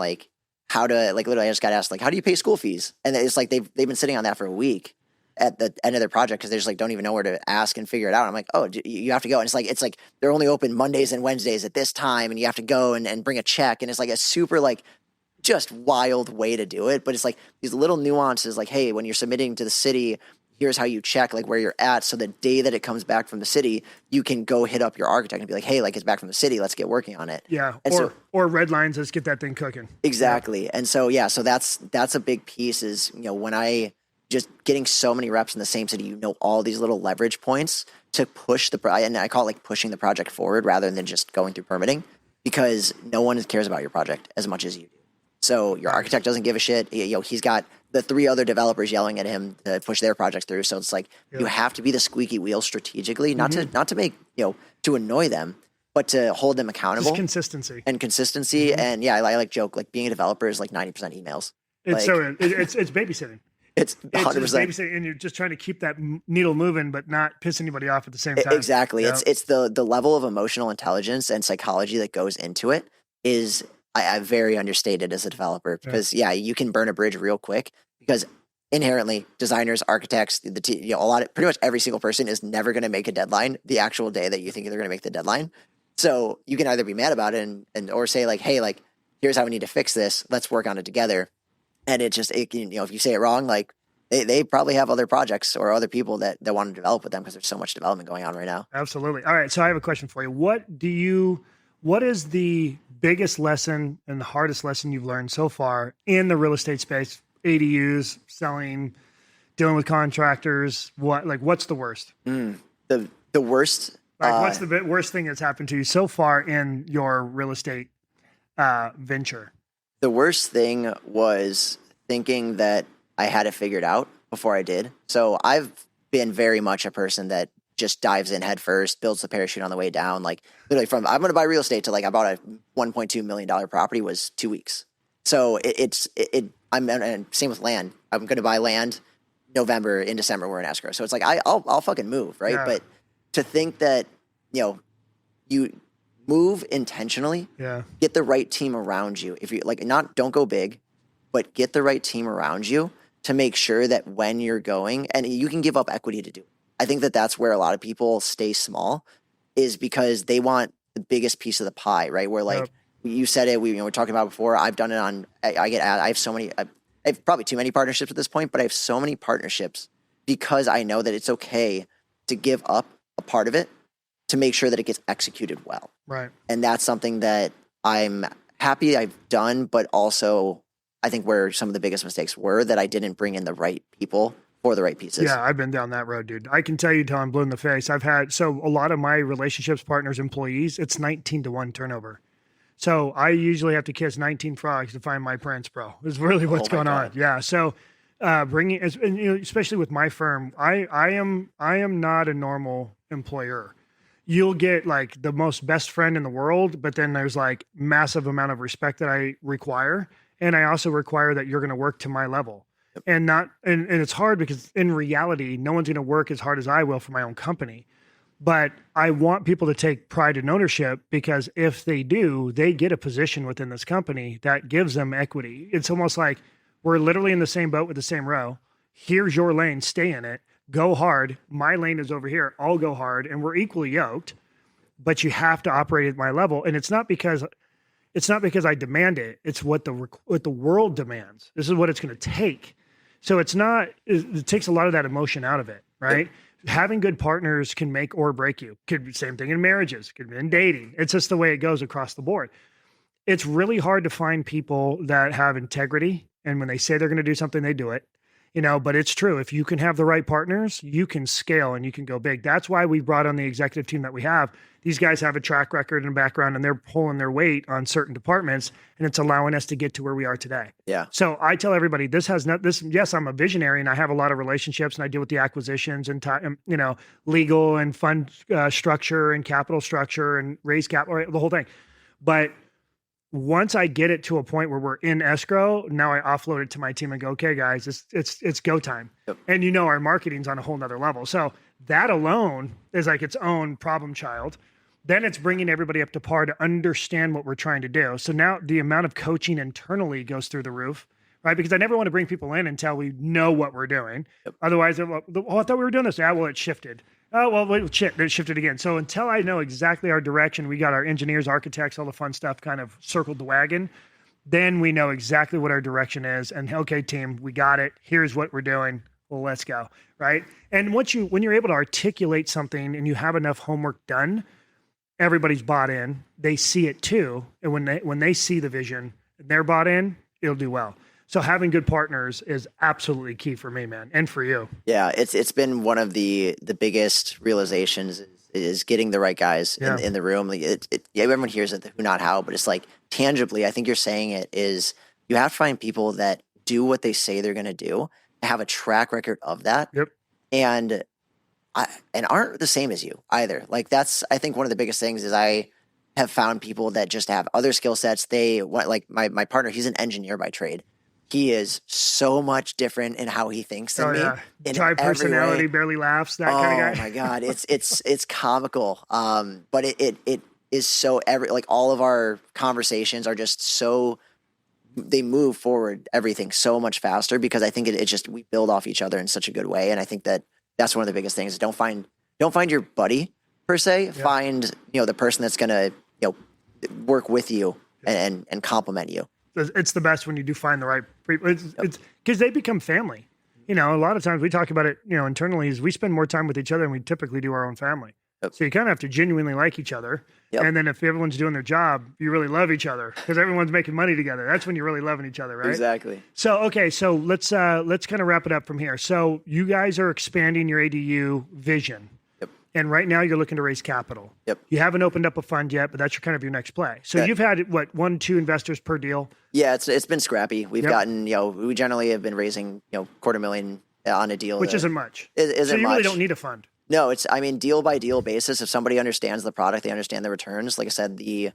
how to, literally I just got asked, how do you pay school fees? And it's like, they've been sitting on that for a week at the end of their project because they just don't even know where to ask and figure it out. I'm like, oh, you have to go. And it's like they're only open Mondays and Wednesdays at this time, and you have to go and bring a check. And it's like a super just wild way to do it. But it's these little nuances, hey, when you're submitting to the city, here's how you check where you're at. So the day that it comes back from the city, you can go hit up your architect and be like, hey, it's back from the city. Let's get working on it. Yeah. Or red lines. Let's get that thing cooking. Exactly. Yeah. And so, so that's a big piece is, when I just getting so many reps in the same city, all these little leverage points to push and I call it pushing the project forward rather than just going through permitting, because no one cares about your project as much as you do. So your architect doesn't give a shit. He's got the 3 other developers yelling at him to push their projects through. So it's you have to be the squeaky wheel strategically, not to make, to annoy them, but to hold them accountable. Just consistency. And I joke, being a developer is 90% emails. It's babysitting. It's 100%. It's babysitting, and you're just trying to keep that needle moving, but not piss anybody off at the same time. Exactly. Yeah. It's the level of emotional intelligence and psychology that goes into it is I very understated as a developer because you can burn a bridge real quick because inherently designers, architects, pretty much every single person is never going to make a deadline the actual day that you think they're going to make the deadline. So you can either be mad about it or say hey, here's how we need to fix this. Let's work on it together. And if you say it wrong, they probably have other projects or other people that want to develop with them because there's so much development going on right now. Absolutely. All right. So I have a question for you. What is the biggest lesson and the hardest lesson you've learned so far in the real estate space? ADUs, selling, dealing with contractors. What's the worst? The worst. What's the worst thing that's happened to you so far in your real estate venture? The worst thing was thinking that I had it figured out before I did. So I've been very much a person that just dives in head first, builds the parachute on the way down. Like literally from I'm going to buy real estate to like I bought a $1.2 million property was 2 weeks. So and same with land. I'm going to buy land November, in December we're in escrow. So it's like I'll fucking move, right? Yeah. But to think that, you move intentionally, get the right team around you. If you like don't go big, but get the right team around you to make sure that when you're going, and you can give up equity to do it. I think that that's where a lot of people stay small, is because they want the biggest piece of the pie, right? Where like you said it, we were talking about before. I've done it on. I have so many. I have probably too many partnerships at this point, but I have so many partnerships because I know that it's okay to give up a part of it to make sure that it gets executed well. Right. And that's something that I'm happy I've done, but also I think where some of the biggest mistakes were that I didn't bring in the right people for the right pieces. Yeah, I've been down that road, dude. I can tell you till I'm blue in the face. I've had, so a lot of my relationships, partners, employees, it's 19-1 turnover. So I usually have to kiss 19 frogs to find my prince, bro. Is really what's going on. Yeah. So bringing, and, especially with my firm, I am not a normal employer. You'll get like the most best friend in the world, but then there's like massive amount of respect that I require. And I also require that you're going to work to my level. And it's hard because in reality, no one's going to work as hard as I will for my own company. But I want people to take pride and ownership, because if they do, they get a position within this company that gives them equity. It's almost like we're literally in the same boat with the same row. Here's your lane, stay in it, go hard. My lane is over here, I'll go hard, and we're equally yoked. But you have to operate at my level, and it's not because I demand it. It's what the world demands. This is what it's going to take. So it takes a lot of that emotion out of it, right? Having good partners can make or break you. Could be the same thing in marriages, could be in dating. It's just the way it goes across the board. It's really hard to find people that have integrity. And when they say they're going to do something, they do it, but it's true. If you can have the right partners, you can scale and you can go big. That's why we brought on the executive team that we have. These guys have a track record and background, and they're pulling their weight on certain departments, and it's allowing us to get to where we are today. Yeah. So I tell everybody, yes, I'm a visionary and I have a lot of relationships and I deal with the acquisitions and, legal and fund structure and capital structure and raise capital, the whole thing. But once I get it to a point where we're in escrow, now I offload it to my team and go, okay, guys, it's go time. Yep. And our marketing's on a whole nother level. So that alone is like its own problem child. Then it's bringing everybody up to par to understand what we're trying to do. So now the amount of coaching internally goes through the roof, right? Because I never want to bring people in until we know what we're doing. Yep. Otherwise, I thought we were doing this. Yeah, well, it shifted. Oh, well, wait, shit, it shifted again. So until I know exactly our direction, we got our engineers, architects, all the fun stuff kind of circled the wagon. Then we know exactly what our direction is. And okay, team, we got it. Here's what we're doing. Well, let's go, right? And when you're able to articulate something and you have enough homework done, everybody's bought in. They see it too. And when they see the vision and they're bought in, it'll do well. So having good partners is absolutely key for me, man, and for you. Yeah, it's been one of the biggest realizations is getting the right guys in the room. Like everyone hears it, the who, not how, but it's like tangibly, I think you're saying it is you have to find people that do what they say they're going to do, have a track record of that, and aren't the same as you either. Like that's, I think one of the biggest things is I have found people that just have other skill sets. They want, like my partner, he's an engineer by trade. He is so much different in how he thinks than me. Dry personality, barely laughs, that kind of guy. Oh my God. It's comical. But it is so like all of our conversations are just so, they move forward everything so much faster because I think it just, we build off each other in such a good way. And I think that's one of the biggest things. Don't find your buddy per se, find, the person that's going to, work with you and complement you. It's the best when you do find the right people. It's because they become family. A lot of times we talk about it, internally is we spend more time with each other than we typically do our own family. Yep. So you kind of have to genuinely like each other. Yep. And then if everyone's doing their job, you really love each other because everyone's making money together. That's when you're really loving each other, right? Exactly. So, okay. So let's kind of wrap it up from here. So you guys are expanding your ADU vision. Yep. And right now you're looking to raise capital. Yep. You haven't opened up a fund yet, but that's your kind of your next play. So you've had what, 1-2 investors per deal? Yeah, it's been scrappy. We've gotten, we generally have been raising, $250,000 on a deal. Which isn't much. Isn't so you much. really don't need a fund. No, deal by deal basis. If somebody understands the product, they understand the returns. Like I said, the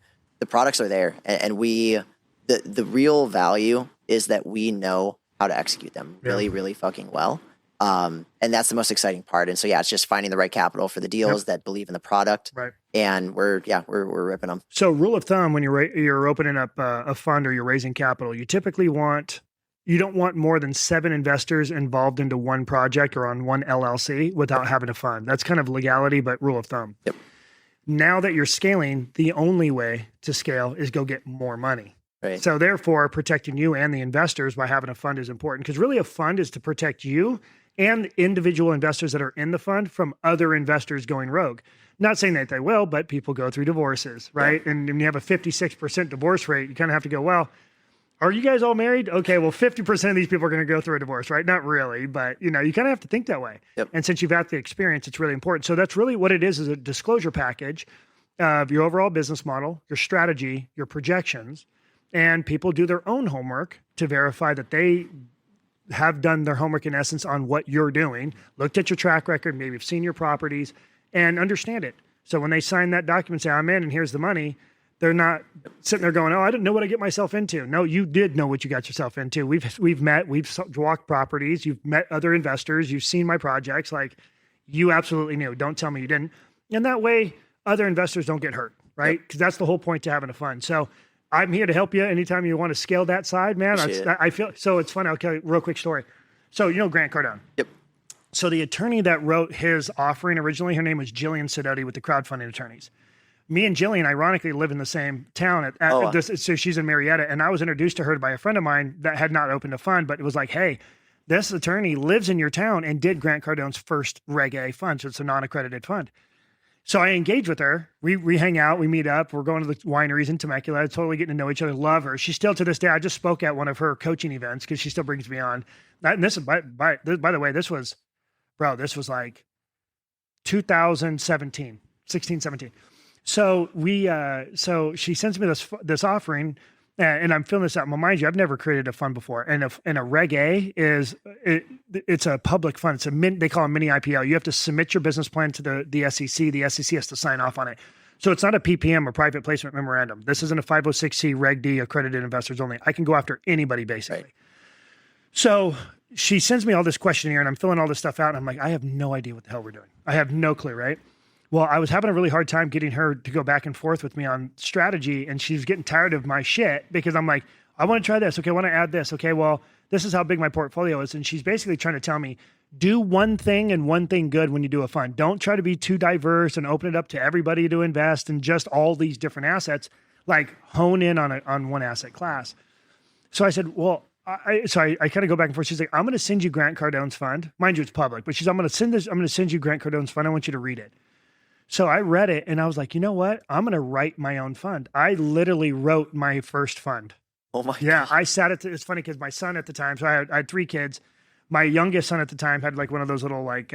products are there, and the real value is that we know how to execute them really, really fucking well. And that's the most exciting part. And so, it's just finding the right capital for the deals that believe in the product. Right. And we're ripping them. So rule of thumb, when you're opening up a fund or you're raising capital, you typically you don't want more than 7 investors involved into one project or on one LLC without having a fund. That's kind of legality, but rule of thumb. Yep. Now that you're scaling, the only way to scale is go get more money. Right. So therefore, protecting you and the investors by having a fund is important, because really a fund is to protect you and individual investors that are in the fund from other investors going rogue. Not saying that they will, but people go through divorces, right? Yeah. And when you have a 56% divorce rate, you kind of have to go, well, are you guys all married? Okay, well, 50% of these people are going to go through a divorce, right? Not really, but you kind of have to think that way. Yep. And since you've had the experience, it's really important. So that's really what it is a disclosure package of your overall business model, your strategy, your projections, and people do their own homework to verify that they have done their homework in essence on what you're doing, looked at your track record, maybe have seen your properties, and understand it. So when they sign that document, say, I'm in and here's the money, they're not sitting there going, oh, I didn't know what I get myself into. No, you did know what you got yourself into. We've met, we've walked properties, you've met other investors, you've seen my projects, like you absolutely knew. Don't tell me you didn't. And that way other investors don't get hurt, right? Because that's the whole point to having a fund. So I'm here to help you anytime you want to scale that side, man. I feel, so it's fun. I'll tell you a real quick story. So Grant Cardone. Yep. So the attorney that wrote his offering originally, her name was Jillian Sidoti with the crowdfunding attorneys. Me and Jillian, ironically, live in the same town. So she's in Marietta, and I was introduced to her by a friend of mine that had not opened a fund, but it was like, hey, this attorney lives in your town and did Grant Cardone's first Reg A fund, so it's a non-accredited fund. So I engage with her. We hang out, we meet up. We're going to the wineries in Temecula, totally getting to know each other, love her. She's still to this day, I just spoke at one of her coaching events because she still brings me on. And this is, by the way, this was like 2017, 16, 17. So so she sends me this offering, and I'm filling this out. Well, mind you, I've never created a fund before. And a Reg A it's a public fund. They call it a mini IPO. You have to submit your business plan to the SEC. The SEC has to sign off on it. So it's not a PPM or private placement memorandum. This isn't a 506C Reg D accredited investors only. I can go after anybody basically. Right. So she sends me all this questionnaire, and I'm filling all this stuff out. And I'm like, I have no idea what the hell we're doing. I have no clue, right? Well, I was having a really hard time getting her to go back and forth with me on strategy, and she's getting tired of my shit because I'm like, I want to try this. Okay, I want to add this. Okay, well, this is how big my portfolio is. And she's basically trying to tell me, do one thing and one thing good when you do a fund. Don't try to be too diverse and open it up to everybody to invest in just all these different assets. Like hone in on one asset class. So I said, well, I kind of go back and forth. She's like, I'm going to send you Grant Cardone's fund. Mind you, it's public, but I'm going to send you Grant Cardone's fund. I want you to read it. So I read it and I was like, you know what? I'm going to write my own fund. I literally wrote my first fund. Oh my Yeah. gosh. I sat it's funny because my son at the time, so I had 3 kids. My youngest son at the time had like one of those little, like,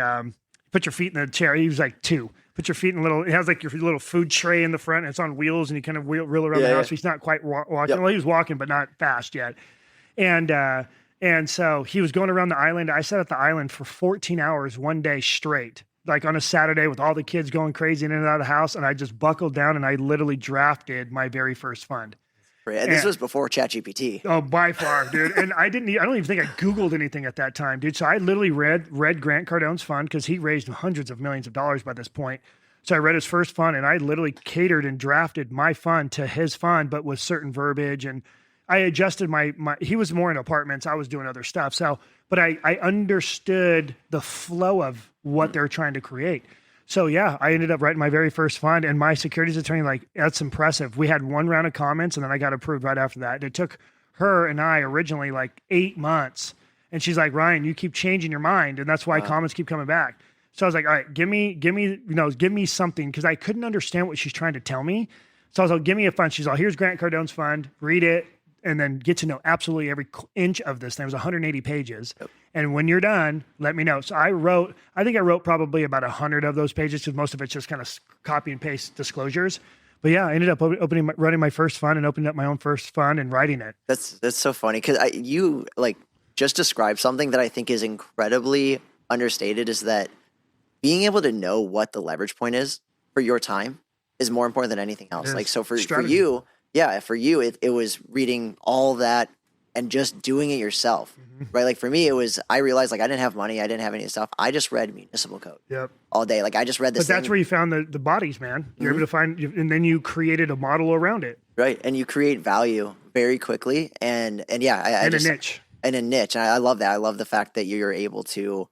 put your feet in the chair. He was like 2. Put your feet in it has like your little food tray in the front and it's on wheels and you kind of reel around the house. So he's not quite walking. Yep. Well, he was walking, but not fast yet. And so he was going around the island. I sat at the island for 14 hours one day straight, like on a Saturday with all the kids going crazy in and out of the house. And I just buckled down and I literally drafted my very first fund. And this was before ChatGPT. Oh, by far, dude. And I don't even think I Googled anything at that time, dude. So I literally read Grant Cardone's fund because he raised hundreds of millions of dollars by this point. So I read his first fund and I literally catered and drafted my fund to his fund, but with certain verbiage. And I adjusted he was more in apartments. I was doing other stuff. So, but I understood the flow of what they're trying to create. So yeah, I ended up writing my very first fund and my securities attorney, like, that's impressive. We had 1 round of comments and then I got approved right after that. And it took her and I originally like 8 months. And she's like, Ryan, you keep changing your mind. And that's why comments keep coming back. So I was like, all right, give me something. Cause I couldn't understand what she's trying to tell me. So I was like, give me a fund. She's like, here's Grant Cardone's fund, read it, and then get to know absolutely every inch of this thing. It was 180 pages. Yep. And when you're done, let me know. So I think I wrote probably about 100 of those pages because most of it's just kind of copy and paste disclosures. But yeah, I ended up running my first fund and opening up my own first fund and writing it. That's so funny because you like just described something that I think is incredibly understated, is that being able to know what the leverage point is for your time is more important than anything else. Like, so for you, it was reading all that and just doing it yourself, right? Like for me, I realized like I didn't have money. I didn't have any stuff. I just read municipal code all day. Like I just read this. But that's where you found the bodies, man. You're able to find, and then you created a model around it. Right. And you create value very quickly. And yeah, a niche. And a niche. And I love that. I love the fact that you're able to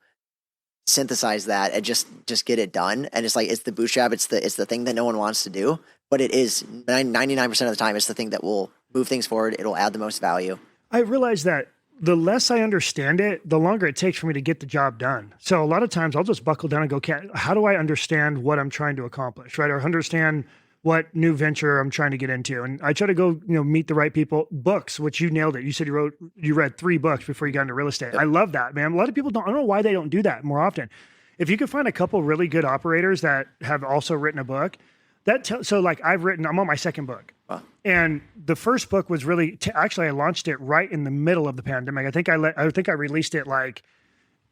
synthesize that and just get it done. And it's like, it's the bootstrap. It's the thing that no one wants to do, but it is 99% of the time, it's the thing that will move things forward. It'll add the most value. I realize that the less I understand it, the longer it takes for me to get the job done. So a lot of times I'll just buckle down and go, okay, how do I understand what I'm trying to accomplish, right? Or understand what new venture I'm trying to get into. And I try to go, meet the right people. Books, which you nailed it. You said you read 3 books before you got into real estate. Yep. I love that, man. A lot of people I don't know why they don't do that more often. If you could find a couple really good operators that have also written a book, so like I'm on my second book. Wow. And the first book was really, actually I launched it right in the middle of the pandemic. I think I released it like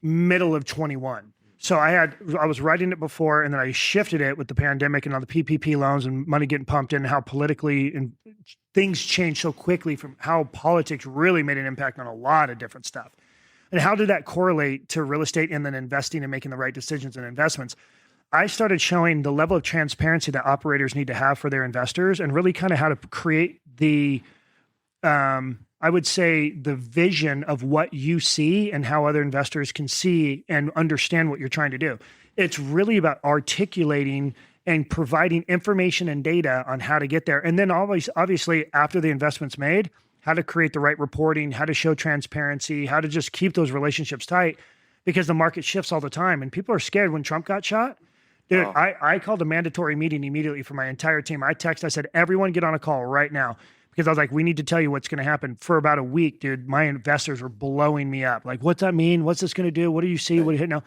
middle of 21. So I was writing it before, and then I shifted it with the pandemic and all the PPP loans and money getting pumped in, and how politically and things changed so quickly from how politics really made an impact on a lot of different stuff. And how did that correlate to real estate and then investing and making the right decisions and investments? I started showing the level of transparency that operators need to have for their investors, and really kind of how to create the, I would say, the vision of what you see and how other investors can see and understand what you're trying to do. It's really about articulating and providing information and data on how to get there. And then obviously after the investment's made, how to create the right reporting, how to show transparency, how to just keep those relationships tight, because the market shifts all the time. And people are scared. When Trump got shot, dude, I called a mandatory meeting immediately for my entire team. I said, everyone get on a call right now. Because I was like, we need to tell you what's going to happen. For about a week, dude, my investors were blowing me up. Like, what's that mean? What's this going to do? What do you see? What do you know?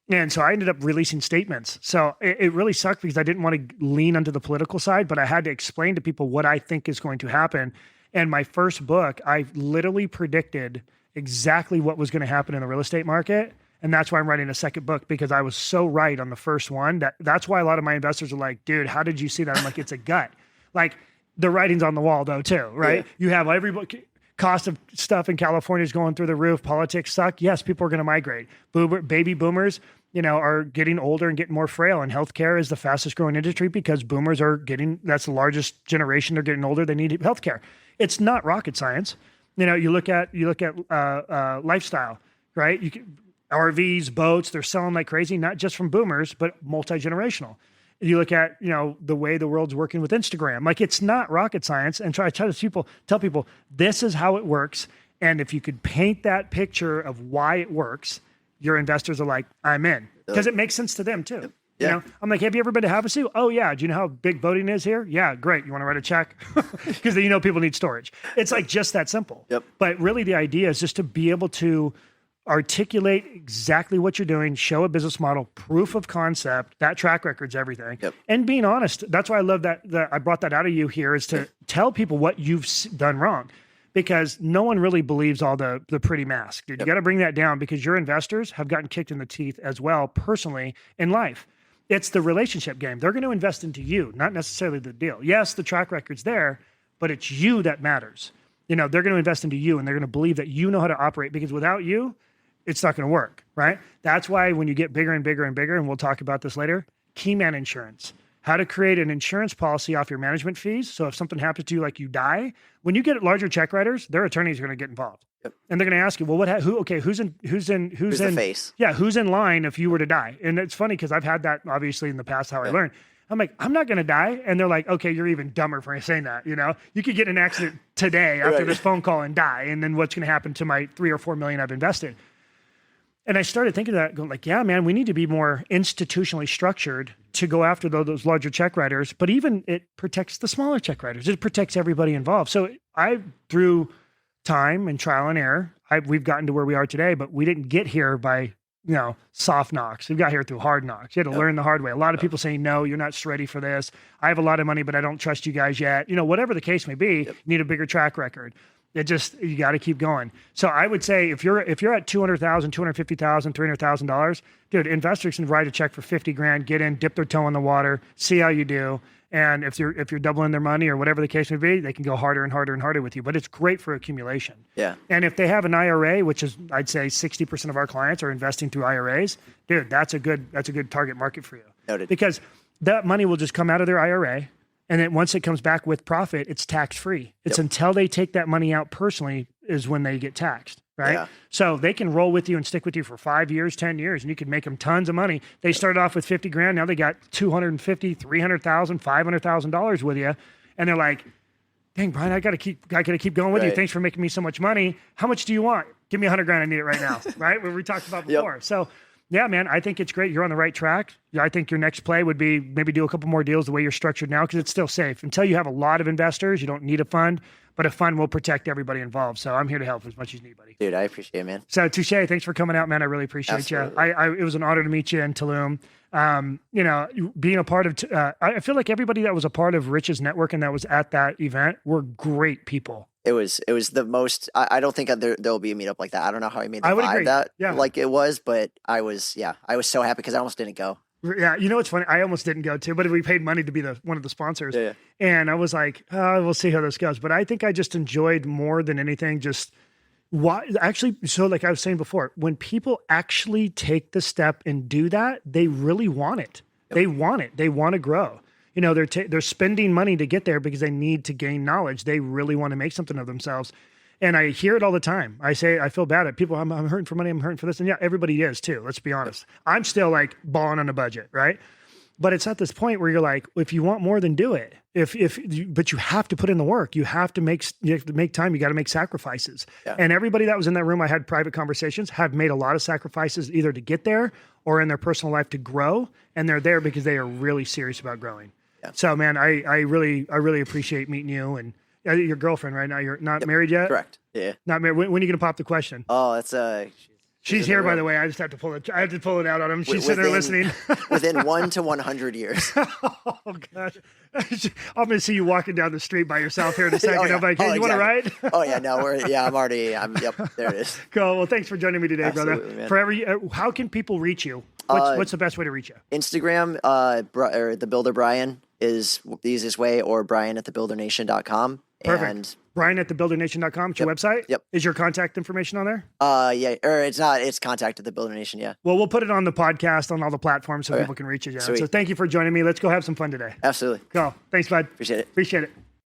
And so I ended up releasing statements. So it really sucked because I didn't want to lean onto the political side, but I had to explain to people what I think is going to happen. And my first book, I literally predicted exactly what was going to happen in the real estate market. And that's why I'm writing a second book, because I was so right on the first one. That's why a lot of my investors are like, dude, how did you see that? I'm like, it's a gut. Like, the writing's on the wall though too, right? Yeah. You have everybody, cost of stuff in California is going through the roof. Politics suck. Yes, people are going to migrate. Baby boomers, are getting older and getting more frail. And healthcare is the fastest growing industry because boomers that's the largest generation. They're getting older. They need healthcare. It's not rocket science. You look at lifestyle, right? RVs, boats, they're selling like crazy, not just from boomers, but multi-generational. You look at, the way the world's working with Instagram, like it's not rocket science. And tell people, this is how it works. And if you could paint that picture of why it works, your investors are like, I'm in, because it makes sense to them too. Yeah. I'm like, have you ever been to Havasu? Oh yeah. Do you know how big boating is here? Yeah. Great. You want to write a check? Because people need storage. It's like just that simple. Yep. But really the idea is just to be able to articulate exactly what you're doing, show a business model, proof of concept. That track record's everything. Yep. And being honest. That's why I love that I brought that out of you here, is to tell people what you've done wrong, because no one really believes all the pretty mask, dude. Yep. You got to bring that down, because your investors have gotten kicked in the teeth as well, personally, in life. It's the relationship game. They're going to invest into you, not necessarily the deal. Yes, the track record's there, but it's you that matters. They're going to invest into you, and they're going to believe that you know how to operate, because without you, it's not going to work, right? That's why when you get bigger and bigger and bigger, and we'll talk about this later, key man insurance, how to create an insurance policy off your management fees. So if something happens to you, like you die, when you get larger check writers, their attorneys are going to get involved. Yep. And they're going to ask you, well, who's the face? Yeah. Who's in line if you were to die? And it's funny, because I've had that obviously in the past, how I learned. I'm like, I'm not going to die. And they're like, okay, you're even dumber for saying that. You could get in an accident today after this phone call and die. And then what's going to happen to my 3 or 4 million I've invested? And I started thinking of that, going like, yeah, man, we need to be more institutionally structured to go after those larger check writers. But even it protects the smaller check writers. It protects everybody involved. So through time and trial and error, we've gotten to where we are today, but we didn't get here by, soft knocks. We got here through hard knocks. You had to learn the hard way. A lot of people saying, no, you're not ready for this. I have a lot of money, but I don't trust you guys yet. Whatever the case may be, you need a bigger track record. You got to keep going. So I would say if you're at $200,000, $250,000, $300,000, dude, investors can write a check for 50 grand, get in, dip their toe in the water, see how you do. And if you're doubling their money or whatever the case may be, they can go harder and harder and harder with you. But it's great for accumulation. Yeah. And if they have an IRA, which is, I'd say 60% of our clients are investing through IRAs, dude, that's a good target market for you. Noted. Because that money will just come out of their IRA. And then once it comes back with profit, it's tax-free. It's until they take that money out personally is when they get taxed, right? Yeah. So they can roll with you and stick with you for 5 years, 10 years, and you can make them tons of money. They started off with 50 grand. Now they got $250,000, $300,000, $500,000 with you. And they're like, dang, Brian, I got to keep going with you. Thanks for making me so much money. How much do you want? Give me $100 grand. I need it right now. Right? What we talked about before. So yeah, man, I think it's great. You're on the right track. I think your next play would be maybe do a couple more deals the way you're structured now, because it's still safe. Until you have a lot of investors, you don't need a fund, but a fund will protect everybody involved. So I'm here to help as much as you need, buddy. Dude, I appreciate it, man. So Touche, thanks for coming out, man. I really appreciate you. It was an honor to meet you in Tulum. Being a part of, I feel like everybody that was a part of Rich's network and that was at that event were great people. It was the most, I don't think there'll be a meetup like that. I don't know how I made the vibe that like it was, but I was so happy because I almost didn't go. Yeah. You know what's funny? I almost didn't go too, but we paid money to be one of the sponsors. Yeah. And I was like, we'll see how this goes. But I think I just enjoyed more than anything, so like I was saying before, when people actually take the step and do that, they really want it. Yep. They want it. They want to grow. They're spending money to get there because they need to gain knowledge. They really want to make something of themselves. And I hear it all the time. I say, I feel bad at people. I'm hurting for money. I'm hurting for this. And yeah, everybody is too. Let's be honest. I'm still like balling on a budget, right? But it's at this point where you're like, if you want more, then do it. But you have to put in the work. You have to make time. You got to make sacrifices. Yeah. And everybody that was in that room, I had private conversations, have made a lot of sacrifices either to get there or in their personal life to grow. And they're there because they are really serious about growing. Yeah. So man, I really appreciate meeting you and your girlfriend right now. You're not married yet? Correct. Yeah. Not married. When are you going to pop the question? Oh, that's She's here, by the way. I just have to pull it. I have to pull it out on him. She's sitting there listening. Within 1 to 100 years. Oh gosh, I'm gonna see you walking down the street by yourself here in a second. Oh, yeah. I'm like, hey, you want to ride? Oh yeah, no, yep, there it is. Cool. Well, thanks for joining me today, Absolutely, brother. Man. How can people reach you? What's the best way to reach you? Instagram, or the Builder Brian is the easiest way, or Brian@thebuildernation.com. Perfect. And Brian at thebuildernation.com. It's your website? Yep. Is your contact information on there? Yeah, or it's not. It's contact at the Builder Nation. Yeah. Well, we'll put it on the podcast on all the platforms so people can reach you. Yeah. So thank you for joining me. Let's go have some fun today. Absolutely. Cool. Thanks, bud. Appreciate it. Appreciate it.